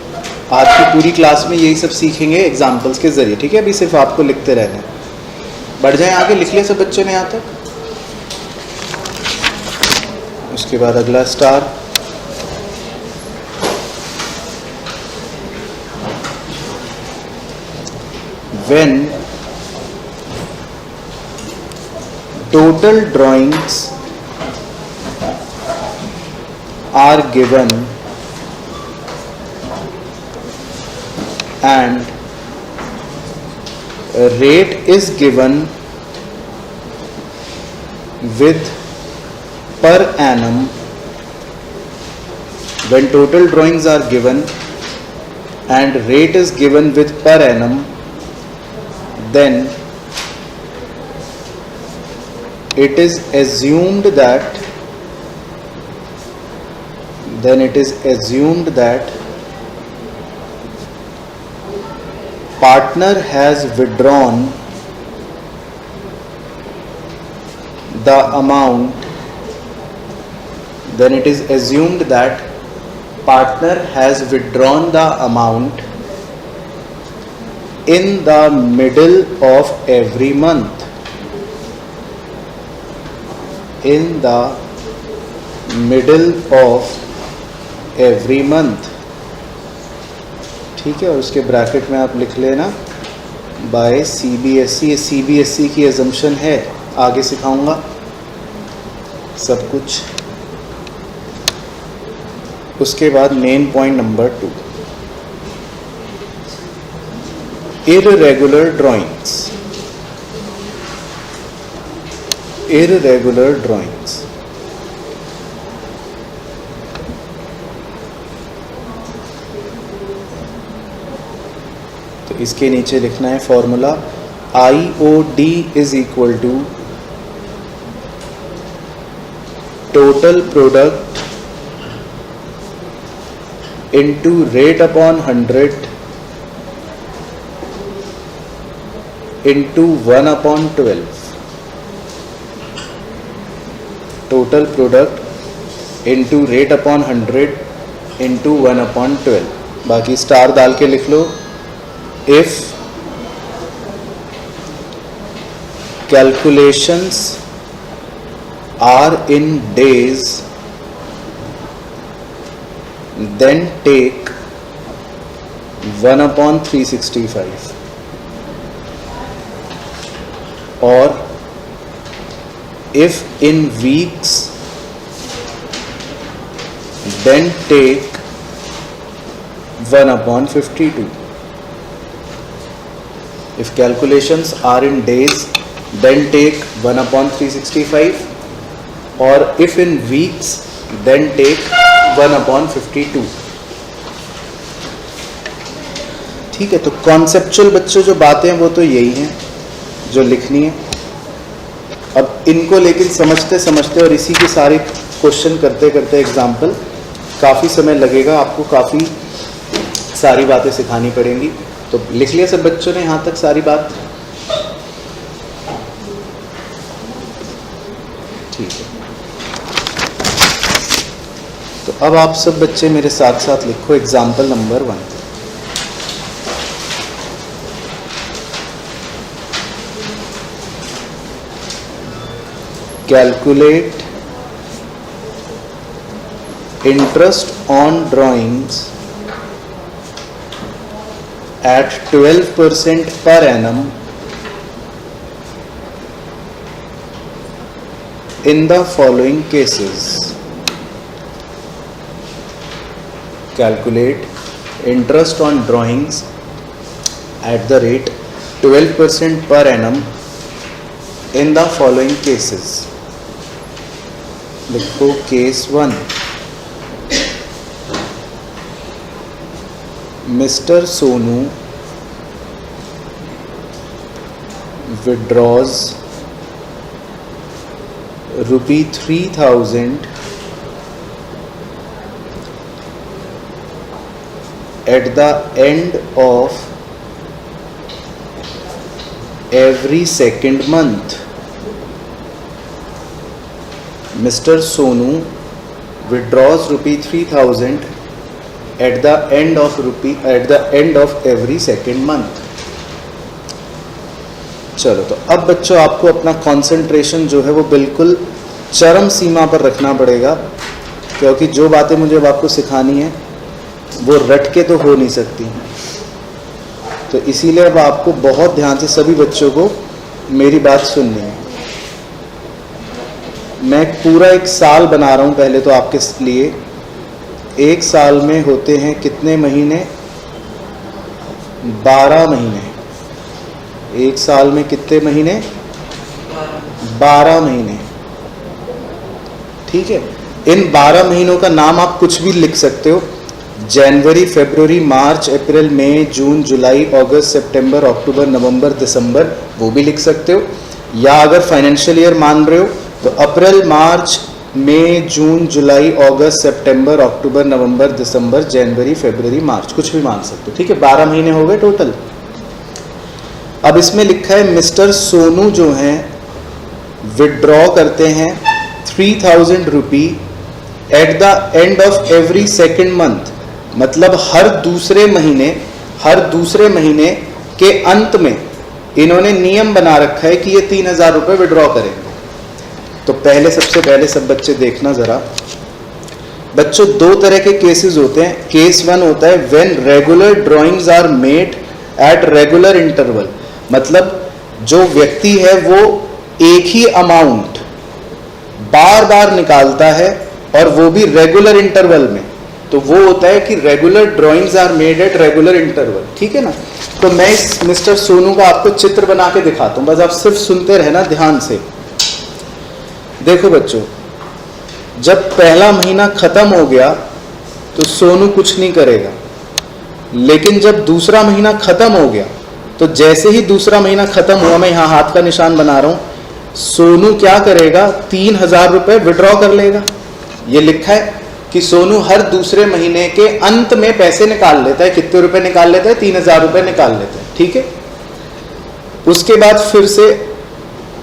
A: आज की पूरी क्लास में यही सब सीखेंगे एग्जाम्पल्स के जरिए। ठीक है, अभी सिर्फ आपको लिखते रहना है। बढ़ जाए आगे, लिख लिया सब बच्चों ने यहाँ तक। उसके बाद अगला star, when total drawings are given and a rate is given with per annum, when total drawings are given and rate is given with per annum, then it is assumed that partner has withdrawn the amount in the middle of every month. ठीक है, और उसके bracket में आप लिख लेना by CBSE। ये CBSE की एजम्पशन है, आगे सिखाऊंगा सब कुछ। उसके बाद main point number 2, irregular drawings। तो इसके नीचे लिखना है formula IOD is equal to total product into rate upon 100 into 1/12। Total product into rate upon 100 into 1/12। बाकी स्टार डाल के लिख लो। If calculations are in days, then take 1/365, or if in weeks, then take 1/52. If calculations are in days, then take 1/365, or if in weeks, then take 1/52। ठीक है, तो conceptual बच्चों जो बातें हैं वो तो यही हैं जो लिखनी है। अब इनको लेकिन समझते समझते और इसी की सारी क्वेश्चन करते करते एग्जाम्पल काफ़ी समय लगेगा, आपको काफ़ी सारी बातें सिखानी पड़ेंगी। तो लिख लिया सब बच्चों ने यहाँ तक सारी बात? ठीक है, तो अब आप सब बच्चे मेरे साथ साथ लिखो example number 1। Calculate interest on drawings at 12% per annum in the following cases. Calculate interest on drawings at the rate 12% per annum in the following cases. लिखो case 1। Mr. Sonu withdraws ₹3,000 at the end of every second month. Mr. Sonu withdraws ₹3,000 at the end of every second month। चलो, तो अब बच्चों आपको अपना concentration जो है वो बिल्कुल चरम सीमा पर रखना पड़ेगा, क्योंकि जो बातें मुझे अब आपको सिखानी है वो रट के तो हो नहीं सकती। तो इसीलिए अब आपको बहुत ध्यान से सभी बच्चों को मेरी बात सुननी है। मैं पूरा एक साल बना रहा हूँ पहले तो आपके लिए। एक साल में होते हैं कितने महीने? 12 महीने। एक साल में कितने महीने? 12 महीने। ठीक है, इन 12 महीनों का नाम आप कुछ भी लिख सकते हो। जनवरी, फरवरी, मार्च, अप्रैल, मई, जून, जुलाई, अगस्त, सितंबर, अक्टूबर, नवंबर, दिसंबर, वो भी लिख सकते हो। या अगर फाइनेंशियल ईयर मान रहे हो तो अप्रैल, मार्च, मई, जून, जुलाई, अगस्त, सितंबर, अक्टूबर, नवंबर, दिसंबर, जनवरी, फरवरी, मार्च, कुछ भी मान सकते हो। ठीक है, 12 महीने हो गए टोटल। अब इसमें लिखा है मिस्टर सोनू जो हैं विड्रॉ करते हैं 3000 rupee at the end of every second month, मतलब हर दूसरे महीने के अंत में इन्होंने नियम बना रखा है कि ये 3000 रुपये विड्रॉ करेंगे। तो सबसे पहले सब बच्चे देखना ज़रा। बच्चों, दो तरह के केसेस होते हैं। केस 1 होता है when regular drawings are made at regular interval, मतलब जो व्यक्ति है वो एक ही अमाउंट बार बार निकालता है और वो भी रेगुलर इंटरवल में, तो वो होता है कि regular drawings are made at regular interval. ठीक है ना। तो मैं इस मिस्टर सोनू का आपको चित्र बना के दिखाता हूं, बस आप सिर्फ सुनते रहना ध्यान से। देखो बच्चों, जब पहला महीना खत्म हो गया तो सोनू कुछ नहीं करेगा, लेकिन जब दूसरा महीना खत्म हो गया तो जैसे ही दूसरा महीना खत्म हुआ, मैं यहां हाथ का निशान बना रहा हूं, सोनू क्या करेगा, 3000 रुपये विड्रॉ कर लेगा। ये लिखा है कि सोनू हर दूसरे महीने के अंत में पैसे निकाल लेता है। कितने रुपए निकाल लेता है? 3000 रुपये निकाल लेता है। ठीक है। उसके बाद फिर से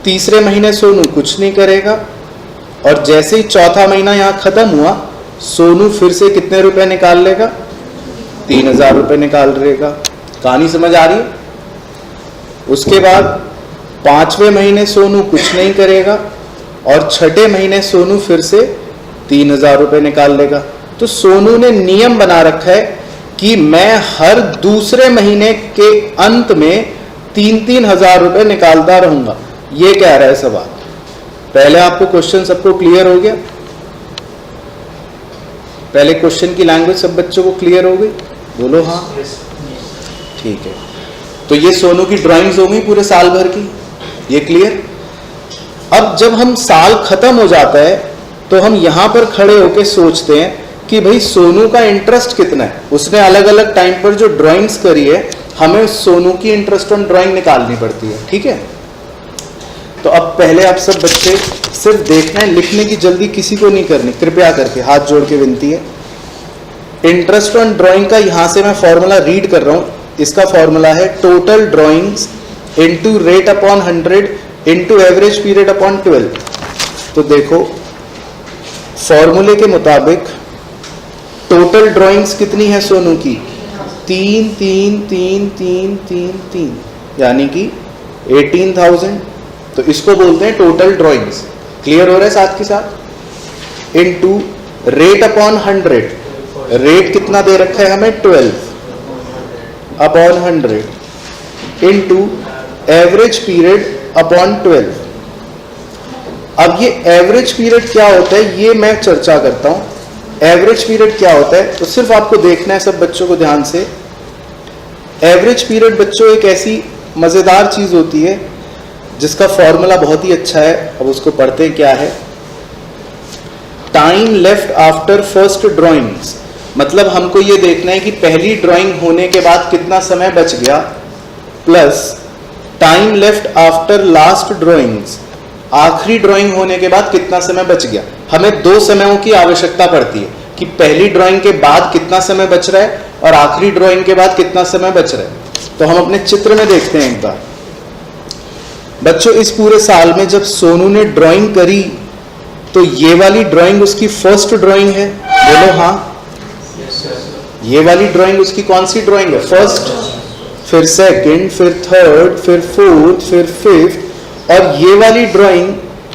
A: तीसरे महीने सोनू कुछ नहीं करेगा, और जैसे ही चौथा महीना यहां खत्म हुआ, सोनू फिर से कितने रुपए निकाल लेगा? 3000 रुपये निकाल लेगा। कहानी समझ आ रही है? उसके बाद पांचवें महीने सोनू कुछ नहीं करेगा, और छठे महीने सोनू फिर से 3000 रुपये निकाल लेगा। तो सोनू ने नियम बना रखा है कि मैं हर दूसरे महीने के अंत में 3-3000 रुपये निकालता रहूंगा। ये कह रहा है सवाल। पहले आपको क्वेश्चन सबको क्लियर हो गया? पहले क्वेश्चन की लैंग्वेज सब बच्चों को क्लियर हो गई? बोलो हाँ। ठीक है। तो ये सोनू की ड्राइंग्स हो गई पूरे साल भर की, ये क्लियर। अब जब हम साल खत्म हो जाता है तो हम यहां पर खड़े होकर सोचते हैं कि भाई सोनू का इंटरेस्ट कितना है। उसने अलग अलग टाइम पर जो ड्राइंग्स करी है, हमें सोनू की इंटरेस्ट ऑन ड्राइंग निकालनी पड़ती है। ठीक है। तो अब पहले आप सब बच्चे सिर्फ देखना है, लिखने की जल्दी किसी को नहीं करनी, कृपया करके हाथ जोड़ के विनती है। इंटरेस्ट ऑन ड्राइंग का यहां से मैं फॉर्मूला रीड कर रहा हूं। इसका फॉर्मूला है total drawings into rate upon 100 into average period upon 12। तो देखो, फॉर्मूले के मुताबिक टोटल ड्राइंग्स कितनी है सोनू की? 3 3 3 3 3 3, यानी कि 18,000। तो इसको बोलते हैं टोटल ड्राइंग्स। क्लियर हो रहा है साथ के साथ? इनटू रेट अपॉन 100, रेट कितना दे रखा है हमें? 12 upon 100 into average period upon 12। अब ये एवरेज पीरियड क्या होता है ये मैं चर्चा करता हूं। एवरेज पीरियड क्या होता है तो सिर्फ आपको देखना है सब बच्चों को ध्यान से। एवरेज पीरियड बच्चों एक ऐसी मजेदार चीज होती है जिसका फॉर्मूला बहुत ही अच्छा है। अब उसको पढ़ते हैं। क्या है? Time left after first drawings, मतलब हमको ये देखना है कि पहली ड्राइंग होने के बाद कितना समय बच गया, plus time left after last drawings, आखिरी ड्राइंग होने के बाद कितना समय बच गया। हमें दो समयों की आवश्यकता पड़ती है कि पहली ड्राइंग के बाद कितना समय बच रहा है और आखिरी ड्राइंग के बाद कितना समय बच रहा है। तो हम अपने चित्र में देखते हैं एक बार। बच्चों, इस पूरे साल में जब सोनू ने ड्राइंग करी तो ये वाली ड्राइंग उसकी फर्स्ट ड्राइंग है। बोलो हाँ। ये वाली ड्राइंग उसकी कौन सी ड्राइंग है? फर्स्ट, फिर सेकंड, फिर थर्ड, फिर फोर्थ, फिर फिफ्थ, और ये वाली ड्राइंग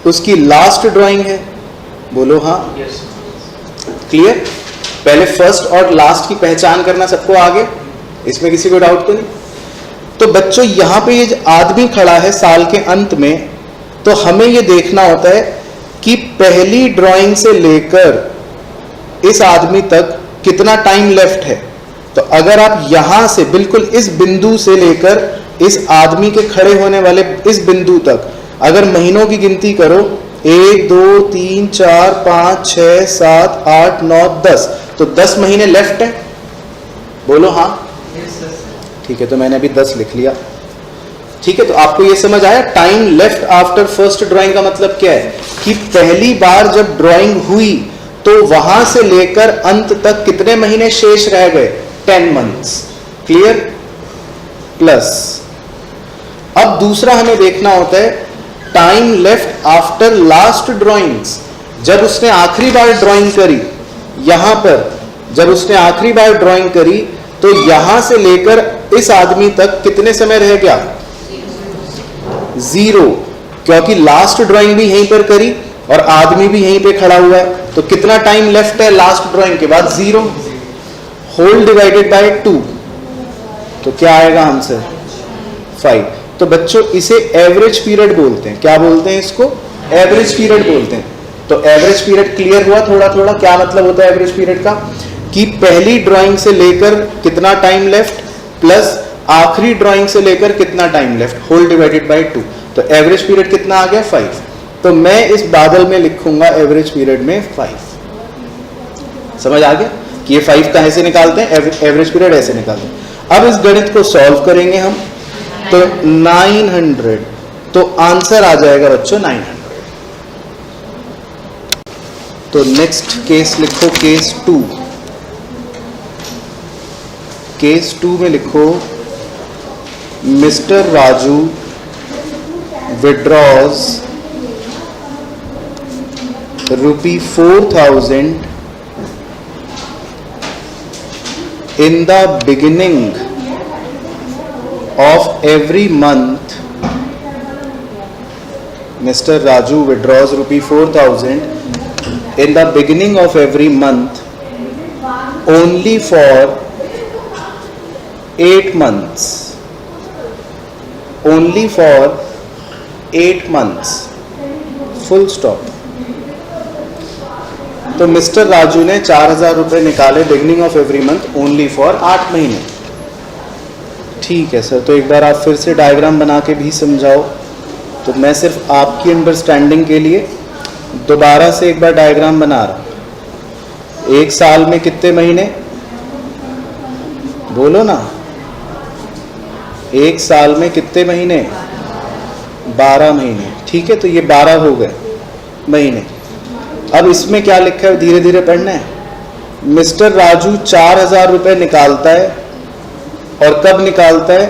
A: उसकी लास्ट ड्राइंग है। बोलो हाँ। क्लियर? पहले फर्स्ट और लास्ट की पहचान करना सबको आ गया? इसमें किसी को डाउट तो नहीं? तो बच्चों, यहां पे ये आदमी खड़ा है साल के अंत में, तो हमें ये देखना होता है कि पहली ड्राइंग से लेकर इस आदमी तक कितना टाइम लेफ्ट है। तो अगर आप यहां से बिल्कुल इस बिंदु से लेकर इस आदमी के खड़े होने वाले इस बिंदु तक अगर महीनों की गिनती करो, 1 2 3 4 5 6 7 8 9 10, तो 10 महीने लेफ्ट है। बोलो हाँ। ठीक है, तो मैंने अभी 10 लिख लिया। ठीक है, तो आपको ये समझ आया time left after first drawing का मतलब क्या है कि पहली बार जब ड्राइंग हुई तो वहां से लेकर अंत तक कितने महीने शेष रह गए, 10 मंथ्स। क्लियर? प्लस अब दूसरा हमें देखना होता है time left after last drawings. जब उसने आखिरी बार ड्राइंग करी, यहां पर जब उसने आखिरी बार ड्राइंग करी तो यहां से लेकर इस आदमी तक कितने समय रह गया, 0, क्योंकि लास्ट ड्राइंग भी यहीं पर करी और आदमी भी यहीं पे खड़ा हुआ है। तो कितना टाइम लेफ्ट है लास्ट ड्राइंग के बाद, 0। होल डिवाइडेड बाय 2, तो क्या आएगा आंसर, 5। तो बच्चों इसे एवरेज पीरियड बोलते हैं। क्या बोलते हैं इसको, एवरेज पीरियड बोलते हैं। तो एवरेज पीरियड क्लियर हुआ थोड़ा थोड़ा, क्या मतलब होता है एवरेज पीरियड का, कि पहली ड्राइंग से लेकर कितना टाइम लेफ्ट प्लस आखिरी ड्राइंग से लेकर कितना time left, whole divided by 2। तो एवरेज पीरियड कितना आ गया, 5। तो मैं इस बादल में लिखूंगा एवरेज पीरियड में 5। समझ आ गया कि ये 5 कहां से निकालते हैं, एवरेज पीरियड ऐसे निकालते हैं। अब इस गणित को सॉल्व करेंगे हम, तो 900, तो आंसर आ जाएगा बच्चों 900। तो नेक्स्ट केस लिखो, केस 2। केस 2 में लिखो mister Raju withdraws ₹4,000 in the beginning of every month. Mr. Raju withdraws ₹4,000 in the beginning of every month only for 8 months. Only for 8 months. Full stop. तो मिस्टर राजू ने 4,000 रुपये निकाले beginning of every month only for 8 महीने। ठीक है sir, तो एक बार आप फिर से डायग्राम बना के भी समझाओ। तो मैं सिर्फ आपकी अंडरस्टैंडिंग के लिए दोबारा से एक बार डायग्राम बना रहा हूँ। 1 साल में कितने महीने, बोलो ना, 1 साल में कितने महीने, 12 महीने। ठीक है, तो ये 12 हो गए महीने। अब इसमें क्या लिखा है, धीरे धीरे पढ़ना है। मिस्टर राजू 4,000 रुपये निकालता है, और कब निकालता है,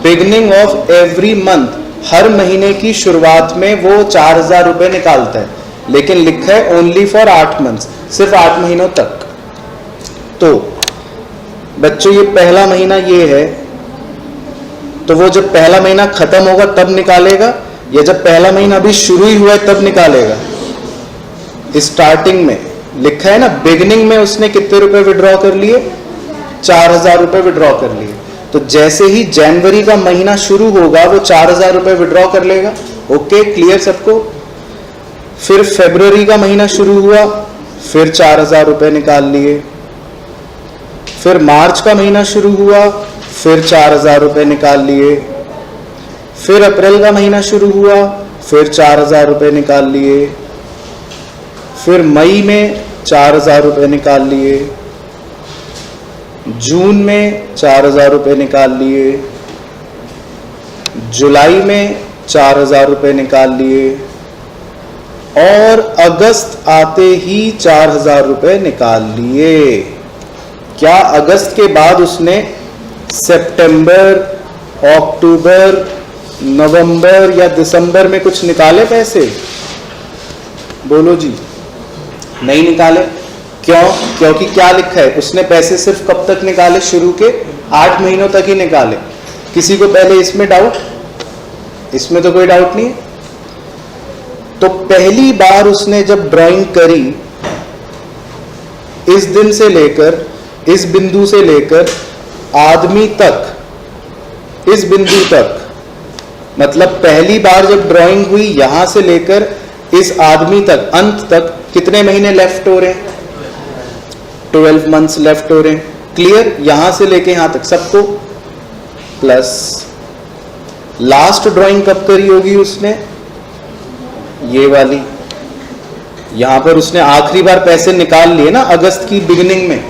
A: बिगिनिंग ऑफ एवरी मंथ, हर महीने की शुरुआत में वो 4,000 रुपये निकालता है, लेकिन लिखा है ओनली फॉर 8 मंथ्स, सिर्फ 8 महीनों तक। तो बच्चों ये पहला महीना ये है, तो वो जब पहला महीना खत्म होगा तब निकालेगा, या जब पहला महीना अभी शुरू ही हुआ है तब निकालेगा। स्टार्टिंग में लिखा है ना, बिगिनिंग में उसने कितने रुपए विड्रॉ कर लिए, 4,000 रुपए विड्रॉ कर लिए। तो जैसे ही जनवरी का महीना शुरू होगा वो 4,000 रुपए विड्रॉ कर लेगा। ओके, क्लियर सबको। फिर फरवरी का महीना शुरू हुआ, फिर 4,000 रुपए निकाल लिए। फिर मार्च का महीना शुरू हुआ, फिर 4,000 रुपये निकाल लिए। फिर अप्रैल का महीना शुरू हुआ, फिर 4,000 रुपये निकाल लिए। फिर मई में 4,000 रुपये निकाल लिए। जून में 4,000 रुपये निकाल लिए। जुलाई में 4,000 रुपये निकाल लिए। और अगस्त आते ही 4,000 रुपये निकाल लिए। क्या अगस्त के बाद उसने सितंबर, अक्टूबर, नवंबर या दिसंबर में कुछ निकाले पैसे? बोलो जी, नहीं निकाले। क्यों? क्योंकि क्या लिखा है, उसने पैसे सिर्फ कब तक निकाले, शुरू के 8 महीनों तक ही निकाले। किसी को पहले इसमें डाउट? इसमें तो कोई डाउट नहीं है। तो पहली बार उसने जब ड्राइंग करी, इस दिन से लेकर, इस बिंदु से लेकर आदमी तक, इस बिंदु तक, मतलब पहली बार जब ड्राइंग हुई यहां से लेकर इस आदमी तक, अंत तक कितने महीने लेफ्ट हो रहे हैं? 12 मंथ्स लेफ्ट हो रहे हैं। क्लियर? यहां से लेके यहां तक सबको। प्लस लास्ट ड्राइंग कब करी होगी उसने? ये वाली। यहां पर उसने आखिरी बार पैसे निकाल लिए ना, अगस्त की बिगिनिंग में,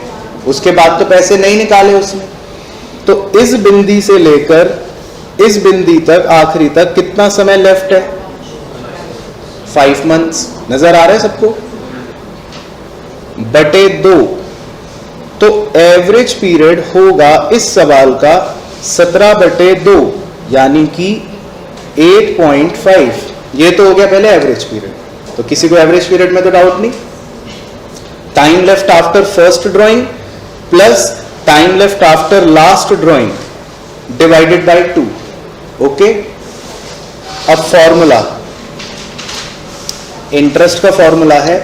A: उसके बाद तो पैसे नहीं निकाले उसने। तो इस बिंदी से लेकर इस बिंदी तक आखिरी तक कितना समय लेफ्ट है? 5 मंथ्स। नजर आ रहा है सबको? बटे 2। तो एवरेज पीरियड होगा इस सवाल का 17/2 यानी कि 8.5। ये तो हो गया पहले एवरेज पीरियड। तो किसी को एवरेज पीरियड में तो डाउट नहीं। Time left after first drawing plus time left after last drawing divided by 2। Okay, अब फॉर्मूला, इंटरेस्ट का फॉर्मूला है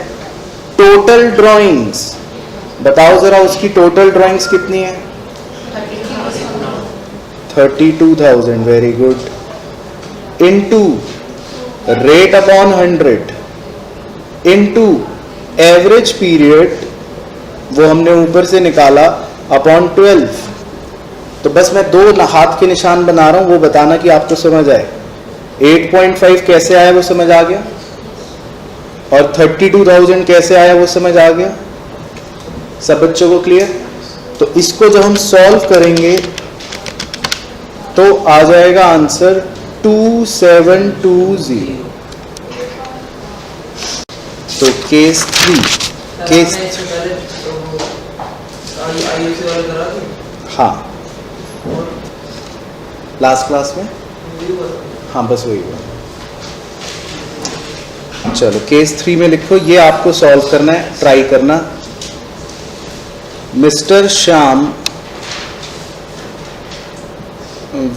A: टोटल ड्राइंग्स। बताओ जरा उसकी टोटल ड्राइंग्स कितनी है? 32,000। Very good. Into rate upon 100 into average period, वो हमने ऊपर से निकाला, अपॉन 12। तो बस मैं 2 हाथ के निशान बना रहा हूं, वो बताना कि आपको समझ आए। 8.5 कैसे आया वो समझ आ गया, और 32,000 कैसे आया वो समझ आ गया। सब बच्चों को क्लियर? तो इसको जब हम सॉल्व करेंगे तो आ जाएगा आंसर 2720। तो केस 3, केस हाँ लास्ट क्लास में, हाँ बस वही हुआ। चलो केस 3 में लिखो, ये आपको सॉल्व करना है, ट्राई करना। Mister Shyam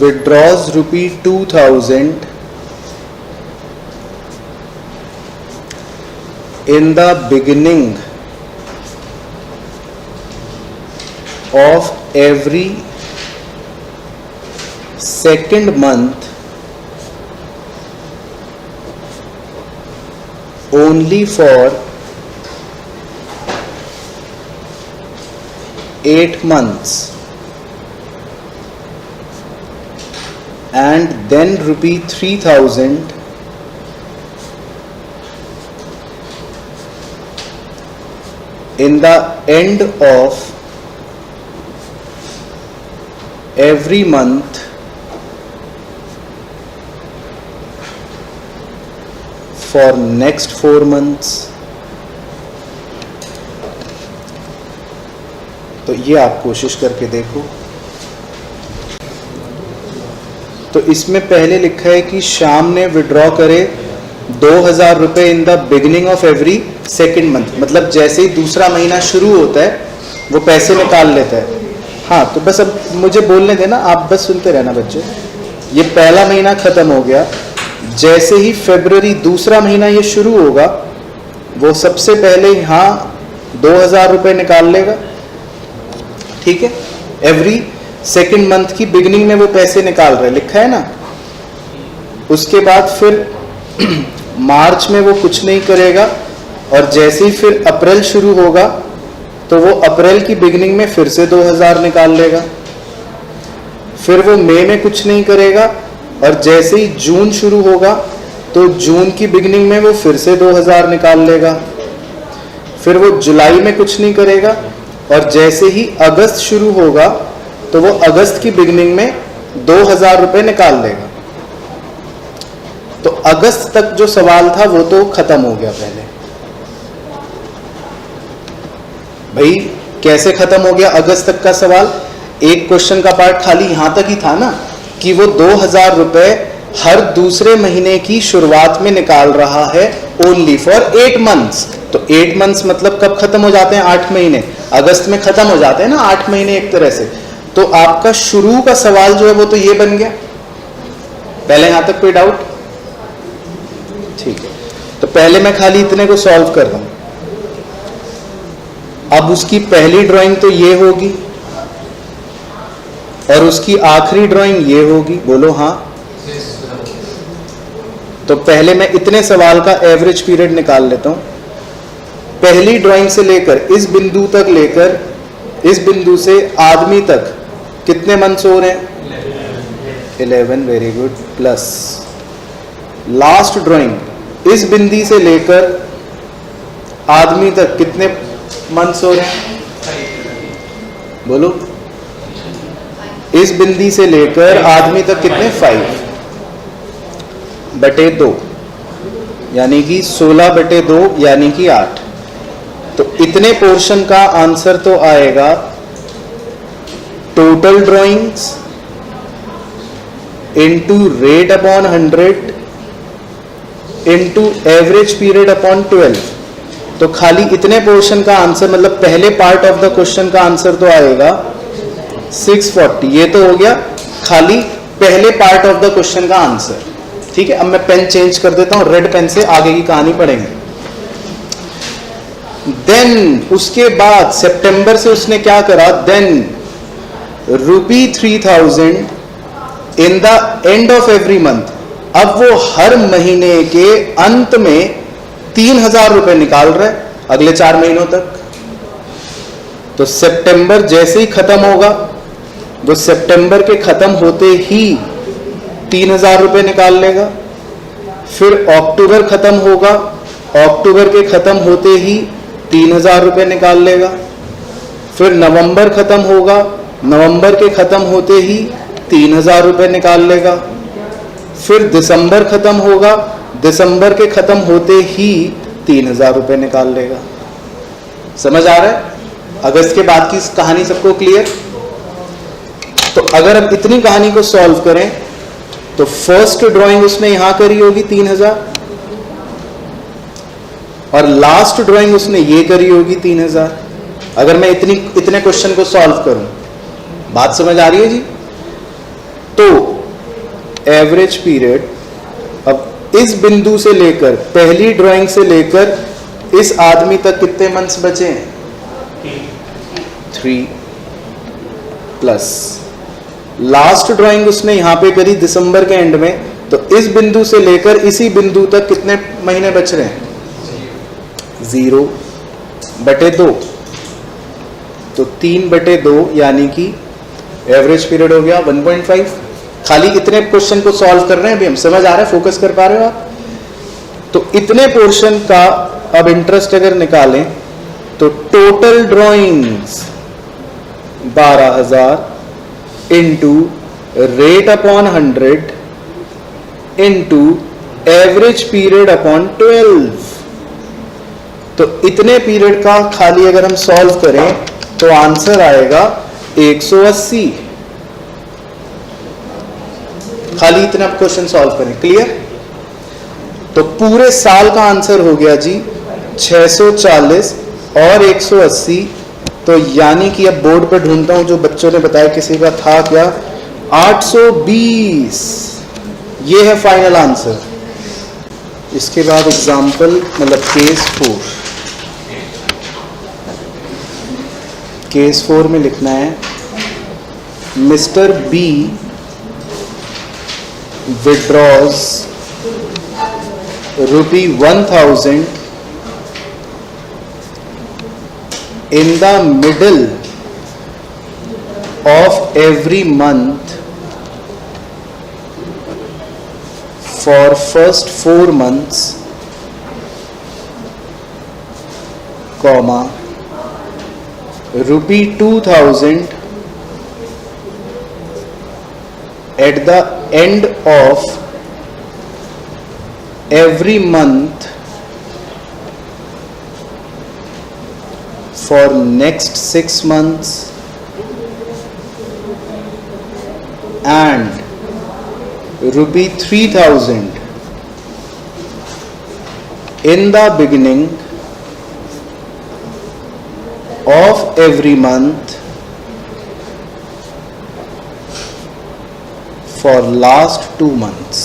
A: withdraws ₹2,000 in the beginning of every second month only for 8 months and then ₹3,000 in the end of every month for next 4 months। तो ये आप कोशिश करके देखो। तो इसमें पहले लिखा है कि शाम ने विड्रॉ करे 2,000 रुपए in the beginning of every second month, मतलब जैसे ही दूसरा महीना शुरू होता है वो पैसे निकाल लेता है। हाँ तो बस अब मुझे बोलने देना, आप बस सुनते रहना बच्चे। ये पहला महीना खत्म हो गया, जैसे ही फरवरी दूसरा महीना ये शुरू होगा वो सबसे पहले यहाँ 2,000 रुपए निकाल लेगा। ठीक है, एवरी सेकेंड मंथ की बिगिनिंग में वो पैसे निकाल रहे, लिखा है ना। उसके बाद फिर मार्च में वो कुछ नहीं करेगा, और जैसे ही फिर अप्रैल शुरू होगा तो वो अप्रैल की बिगिनिंग में फिर से 2,000 निकाल लेगा। फिर वो मई में कुछ नहीं करेगा, और जैसे ही जून शुरू होगा तो जून की बिगिनिंग में वो फिर से 2,000 निकाल लेगा। फिर वो जुलाई में कुछ नहीं करेगा, और जैसे ही अगस्त शुरू होगा तो वो अगस्त की बिगिनिंग में 2,000 रुपए निकाल लेगा। तो अगस्त तक जो सवाल था वो तो खत्म हो गया पहले। भाई कैसे खत्म हो गया अगस्त तक का सवाल? एक क्वेश्चन का पार्ट खाली यहां तक ही था ना, कि वो 2,000 रुपए हर दूसरे महीने की शुरुआत में निकाल रहा है, ओनली फॉर 8 मंथ्स। तो 8 मंथ्स मतलब कब खत्म हो जाते हैं? 8 महीने। अगस्त में खत्म हो जाते हैं ना 8 महीने एक तरह से। तो आपका शुरू का सवाल जो है वो तो ये बन गया। पहले यहां तक कोई डाउट? ठीक है, तो पहले मैं खाली इतने को सॉल्व कर रहा हूं। अब उसकी पहली ड्राइंग तो ये होगी, और उसकी आखिरी ड्राइंग ये होगी। बोलो हाँ। तो पहले मैं इतने सवाल का एवरेज पीरियड निकाल लेता हूं। पहली ड्राइंग से लेकर इस बिंदु तक, लेकर इस बिंदु से आदमी तक कितने मंथ्स हो रहे हैं? 11। Very good. Plus last drawing इस बिंदी से लेकर आदमी तक कितने मंथ्स हो रहे हैं? बोलो, इस बिंदी से लेकर आदमी तक कितने 5/2 यानी कि 16/2 यानी कि 8। तो इतने पोर्शन का आंसर तो आएगा total drawings into rate upon 100 into average period upon 12। तो खाली इतने पोर्शन का आंसर मतलब पहले पार्ट ऑफ द क्वेश्चन का आंसर तो आएगा 640। ये तो हो गया खाली पहले पार्ट ऑफ द क्वेश्चन का आंसर। ठीक है, अब मैं पेन चेंज कर देता हूं, रेड पेन से आगे की कहानी पढ़ेंगे। देन उसके बाद सितंबर से उसने क्या करा, then ₹3000 in the end of every month. अब वो हर महीने के अंत में 3000 रुपए निकाल रहे अगले 4 महीनों तक। तो सितंबर जैसे ही खत्म होगा, वो सितंबर के खत्म होते ही 3000 रुपए निकाल लेगा। फिर अक्टूबर खत्म होगा, अक्टूबर के खत्म होते ही 3000 रुपए निकाल लेगा। फिर नवंबर खत्म होगा, नवंबर के खत्म होते ही 3000 रुपए निकाल लेगा। फिर दिसंबर खत्म होगा, दिसंबर के खत्म होते ही 3000 रुपए निकाल लेगा। समझ आ रहा है? अगस्त के बाद की कहानी सबको क्लियर? तो अगर अब इतनी कहानी को सॉल्व करें तो फर्स्ट ड्राइंग उसने यहां करी होगी 3000 और लास्ट ड्राइंग उसने ये करी होगी 3000। अगर मैं इतने क्वेश्चन को सॉल्व करूं, बात समझ आ रही है जी? तो एवरेज पीरियड अब इस बिंदु से लेकर पहली ड्राइंग से लेकर इस आदमी तक कितने मंथ्स बचे हैं? 3 प्लस लास्ट ड्राइंग उसने यहां पे करी दिसंबर के एंड में, तो इस बिंदु से लेकर इसी बिंदु तक कितने महीने बच रहे हैं? 0/2। तो 3/2 यानी कि एवरेज पीरियड हो गया 1.5। खाली इतने क्वेश्चन को सॉल्व कर रहे हैं अभी हम, समझ आ रहा है? फोकस कर पा रहे हो आप? तो इतने पोर्शन का अब इंटरेस्ट अगर निकालें तो total drawings 12000 into rate upon 100 into average period upon 12। तो इतने पीरियड का खाली अगर हम सॉल्व करें तो आंसर आएगा 180। खाली इतना क्वेश्चन सॉल्व करें। क्लियर? तो पूरे साल का आंसर हो गया जी 640 और 180। तो यानी कि अब बोर्ड पे ढूंढता हूं, जो बच्चों ने बताया किसी का था क्या, 820। ये है फाइनल आंसर। इसके बाद एग्जाम्पल मतलब केस 4 में लिखना है mister B withdraws ₹1000 in the middle of every month for first 4 months, comma ₹2000 at the end of every month for next 6 months and ₹3000 in the beginning of every month for last 2 months।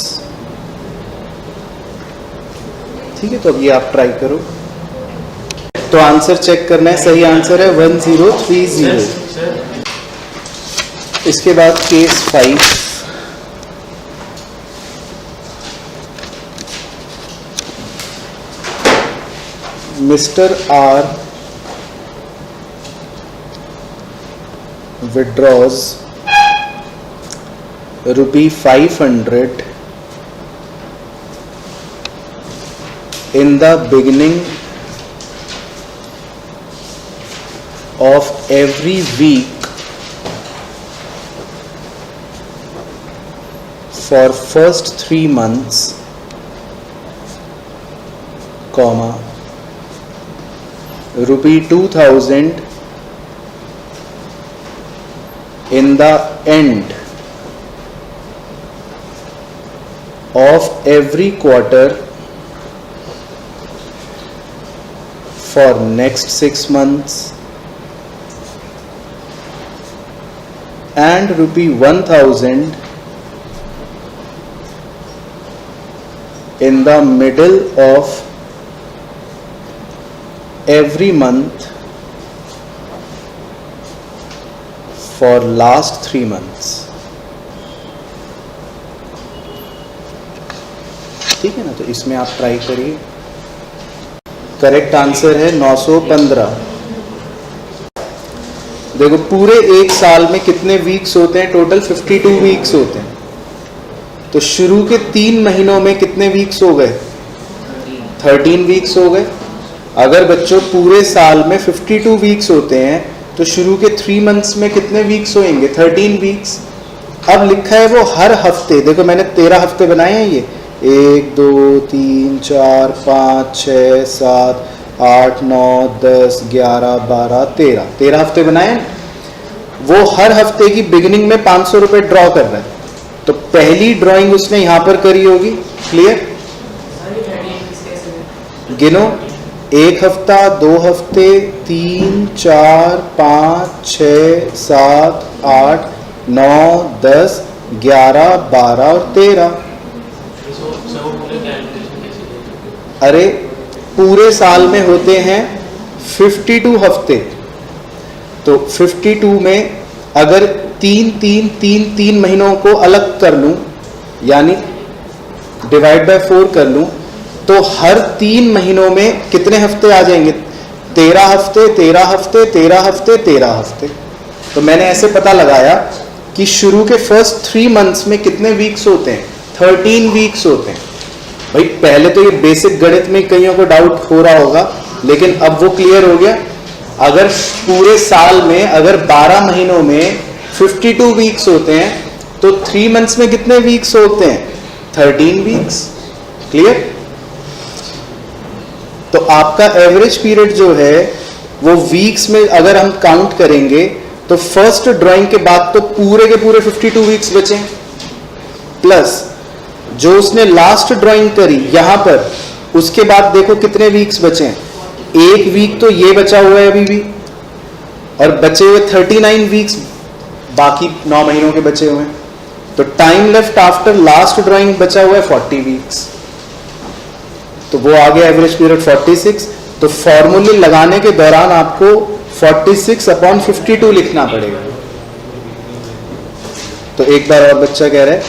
A: ठीक है, तो अब ये आप try करो। तो answer check करना है, सही आंसर है 1030। इसके बाद case 5 mister R withdraws ₹500 in the beginning of every week for first 3 months, comma, rupee 2000 in the end of every quarter for next 6 months, and rupee 1000 in the middle of every month for last 3 months. ठीक है ना, तो इसमें आप try करिए। Correct answer है 915। देखो पूरे एक साल में कितने वीक्स होते हैं? टोटल 52 वीक्स होते हैं। तो शुरू के 3 महीनों में कितने वीक्स हो गए? 13 वीक्स हो गए। अगर बच्चों पूरे साल में 52 वीक्स होते हैं तो शुरू के 3 मंथ्स में कितने वीक्स होंगे? 13 वीक्स। अब लिखा है वो हर हफ्ते, देखो मैंने 13 हफ्ते बनाए हैं, ये 1 2 3 4 5 6 7 8 9 10 11 12 13 हफ्ते बनाए हैं। वो हर हफ्ते की बिगिनिंग में 500 रुपए ड्रॉ कर रहा है। तो पहली ड्राइंग उसने यहां पर करी होगी। क्लियर? गिनो, 1 हफ्ता, 2 हफ्ते, 3 4 5 6 7 8 9 10 11 12 और 13। अरे पूरे साल में होते हैं 52 हफ्ते। तो 52 में अगर 3 महीनों को अलग कर लूं, यानी डिवाइड बाय 4 कर लूं, तो हर 3 महीनों में कितने हफ्ते आ जाएंगे? 13 हफ्ते, 13 हफ्ते, 13 हफ्ते, 13 हफ्ते। तो मैंने ऐसे पता लगाया कि शुरू के फर्स्ट 3 मंथ्स में कितने वीक्स होते हैं? 13 वीक्स होते हैं। भाई पहले तो ये बेसिक गणित में कईयों को डाउट हो रहा होगा, लेकिन अब वो क्लियर हो गया। अगर पूरे साल में अगर 12 महीनों में 52 वीक्स होते हैं तो 3 मंथ्स में कितने वीक्स होते हैं? 13 वीक्स। क्लियर? तो आपका एवरेज पीरियड जो है वो वीक्स में अगर हम काउंट करेंगे तो फर्स्ट ड्राइंग के बाद तो पूरे के पूरे 52 वीक्स बचे, प्लस जो उसने लास्ट ड्राइंग करी यहां पर, उसके बाद देखो कितने वीक्स बचे हैं। 1 वीक तो ये बचा हुआ है अभी भी, और बचे हुए 39 वीक्स बाकी 9 महीनों के बचे हुए हैं। तो time left after last drawing बचा हुआ है 40 वीक्स। तो वो आ गया एवरेज पीरियड 46। तो फॉर्मूले लगाने के दौरान आपको 46/52 लिखना पड़ेगा। तो एक बार और बच्चा कह रहा है,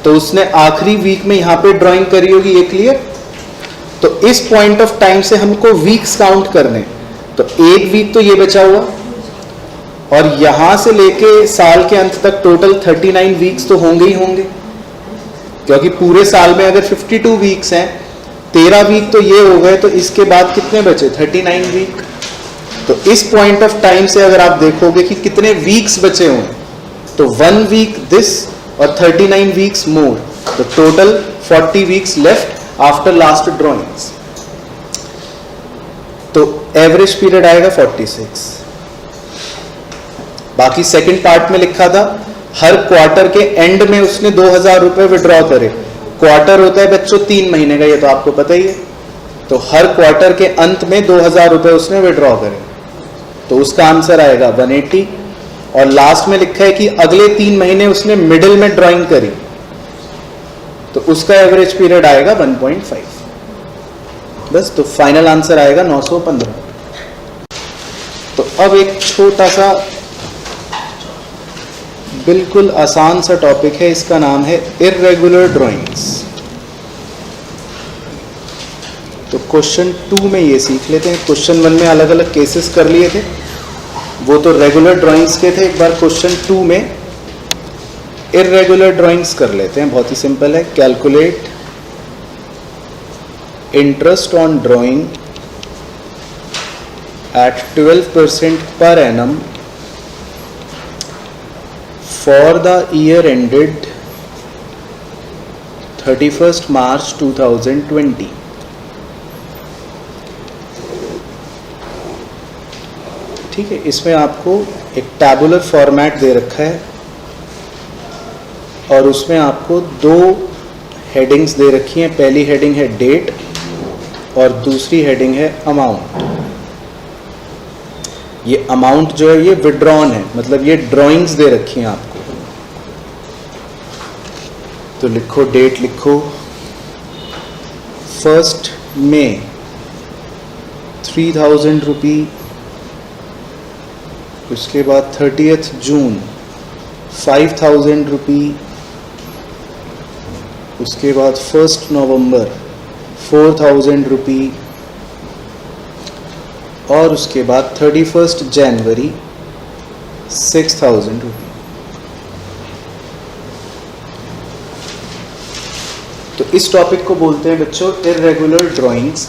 A: तो उसने आखिरी वीक में यहां पे ड्राइंग करी होगी, ये क्लियर? तो इस पॉइंट ऑफ टाइम से हमको वीक्स काउंट करने। तो 1 वीक तो ये बचा हुआ, और यहां से लेके साल के अंत तक टोटल 39 वीक्स तो होंगे ही होंगे, क्योंकि पूरे साल में अगर 52 वीक्स हैं, 13 वीक तो ये हो गए, तो इसके बाद कितने बचे? 39 वीक। तो इस पॉइंट ऑफ टाइम से अगर आप देखोगे कि कितने वीक्स बचे हुए, तो 1 वीक दिस और 39 वीक्स मोर, तो total 40 weeks left after last drawings. तो एवरेज पीरियड आएगा 46। बाकी सेकंड पार्ट में लिखा था हर क्वार्टर के एंड में उसने 2000 रुपए विड्रॉ करे। क्वार्टर होता है बच्चों 3 महीने का, ये तो आपको पता ही है। तो हर क्वार्टर के अंत में 2000 रुपए उसने विड्रॉ करे, तो उसका आंसर आएगा 180। और लास्ट में लिखा है कि अगले 3 महीने उसने मिडिल में ड्राइंग करी, तो उसका एवरेज पीरियड आएगा 1.5। बस, तो फाइनल आंसर आएगा 915। तो अब एक छोटा सा बिल्कुल आसान सा टॉपिक है, इसका नाम है इर्रेगुलर ड्राइंग्स। तो क्वेश्चन 2 में ये सीख लेते हैं। क्वेश्चन 1 में अलग अलग केसेस कर लिए थे, वो तो रेगुलर ड्राइंग्स के थे। एक बार क्वेश्चन 2 में इर्रेगुलर ड्राइंग्स कर लेते हैं। बहुत ही सिंपल है। Calculate interest on drawing at 12% per annum for the year ended 31 March 2020। ठीक है, इसमें आपको एक टैबुलर फॉर्मेट दे रखा है और उसमें आपको दो हेडिंग्स दे रखी हैं। पहली हेडिंग है डेट और दूसरी हेडिंग है अमाउंट। ये अमाउंट जो है ये विड्रॉन है, मतलब ये ड्राइंग्स दे रखी हैं आपको। तो लिखो, डेट लिखो 1 मई 3000 रुपी, उसके बाद 30 जून 5000 रुपी, उसके बाद 1 नवंबर 4000 रुपी और उसके बाद 31 जनवरी 6000 रुपी। तो इस टॉपिक को बोलते हैं बच्चों इर्रेगुलर ड्राइंग्स।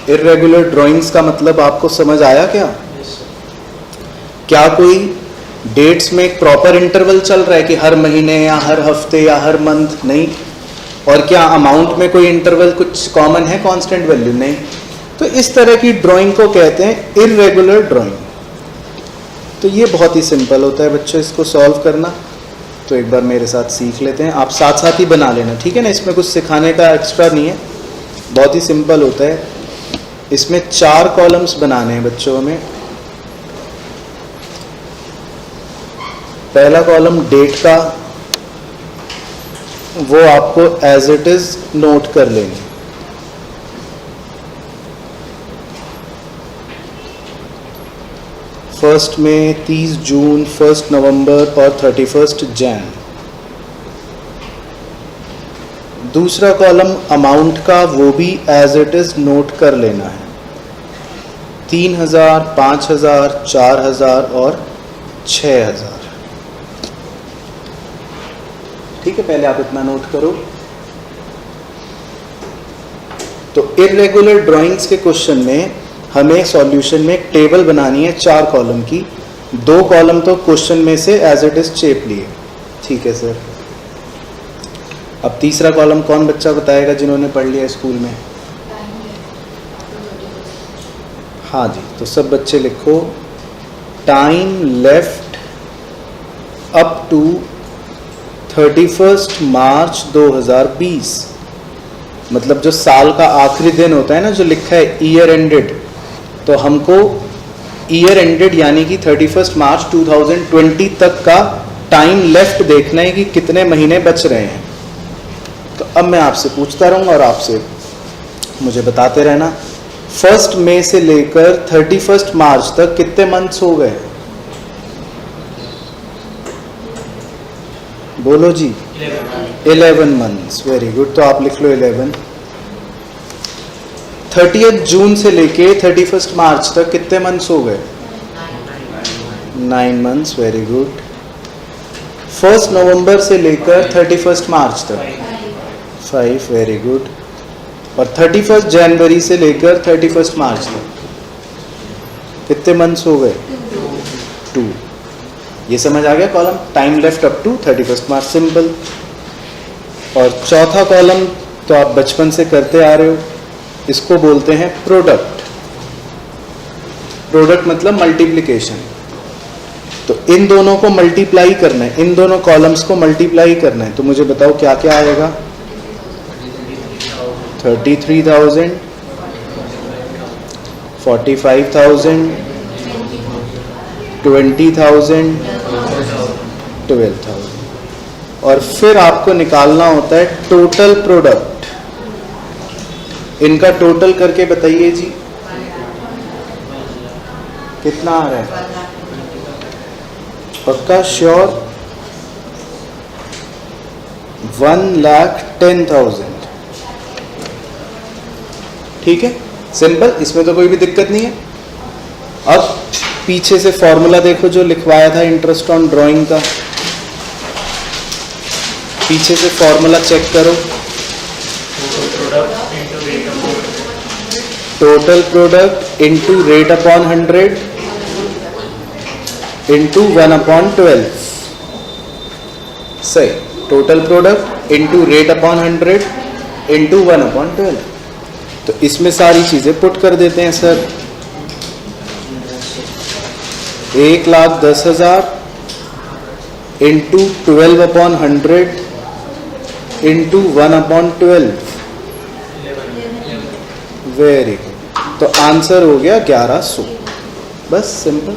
A: इर्रेगुलर ड्राइंग्स का मतलब आपको समझ आया क्या? क्या कोई डेट्स में एक प्रॉपर इंटरवल चल रहा है कि हर महीने या हर हफ्ते या हर मंथ? नहीं। और क्या अमाउंट में कोई इंटरवल कुछ कॉमन है, कांस्टेंट वैल्यू? नहीं। तो इस तरह की ड्राइंग को कहते हैं इर्रेगुलर ड्राइंग। तो ये बहुत ही सिंपल होता है बच्चों इसको सॉल्व करना। तो एक बार मेरे साथ सीख लेते हैं, आप साथ साथ ही बना लेना, ठीक है ना? इसमें कुछ सिखाने का एक्स्ट्रा नहीं है, बहुत ही सिंपल होता है। इसमें 4 कॉलम्स बनाने हैं बच्चों हमें। पहला कॉलम डेट का, वो आपको एज इट इज नोट कर लेंगे। फर्स्ट में 30 जून, 1 नवंबर और 31 जैन। दूसरा कॉलम अमाउंट का, वो भी एज इट इज नोट कर लेना है। 3000, 5000, 4000 और 6000। ठीक है, पहले आप इतना नोट करो। तो इर्रेगुलर ड्राइंग्स के क्वेश्चन में हमें सॉल्यूशन में एक टेबल बनानी है 4 कॉलम की। 2 कॉलम तो क्वेश्चन में से एज इट इज चेप लिए। ठीक है सर। अब तीसरा कॉलम कौन बच्चा बताएगा जिन्होंने पढ़ लिया स्कूल में? हाँ जी, तो सब बच्चे लिखो time left up to 31 March 2020। मतलब जो साल का आखिरी दिन होता है ना, जो लिखा है ईयर एंडेड, तो हमको ईयर एंडेड यानी कि 31 मार्च 2020 तक का टाइम लेफ्ट देखना है कि कितने महीने बच रहे हैं। तो अब मैं आपसे पूछता रहूँगा और आपसे मुझे बताते रहना। 1 मई से लेकर 31 मार्च तक कितने मंथ्स हो गए? बोलो जी। 11 मंथ्स। वेरी गुड, तो आप लिख लो 11। 30 जून से लेके 31 मार्च तक कितने मंथ्स हो गए? 9 मंथ्स। Very good. 1 नवंबर से लेकर 31 मार्च तक 5। Very good. और 31 जनवरी से लेकर 31 मार्च तक कितने मंथ्स हो गए? 2। ये समझ आ गया column, time left up to 31 March, simple. और चौथा कॉलम तो आप बचपन से करते आ रहे हो, इसको बोलते हैं प्रोडक्ट। प्रोडक्ट मतलब मल्टीप्लिकेशन। तो इन दोनों को मल्टीप्लाई करना है, इन दोनों कॉलम्स को मल्टीप्लाई करना है। तो मुझे बताओ क्या क्या आएगा? 33,000, 45,000, 20,000, 12,000। और फिर आपको निकालना होता है टोटल प्रोडक्ट। इनका टोटल करके बताइए जी कितना आ रहा है? पक्का श्योर? 1,10,000। ठीक है, सिंपल, इसमें तो कोई भी दिक्कत नहीं है। अब पीछे से फॉर्मूला देखो जो लिखवाया था इंटरेस्ट ऑन ड्राइंग का, पीछे से फॉर्मूला चेक करो। Total product into rate upon 100 into 1/12। सही। Total product into rate upon 100 into 1/12। तो इसमें सारी चीज़ें पुट कर देते हैं sir. 1,10,000 into 12/100 into 1/12। Very good. तो आंसर हो गया 1100। बस सिंपल।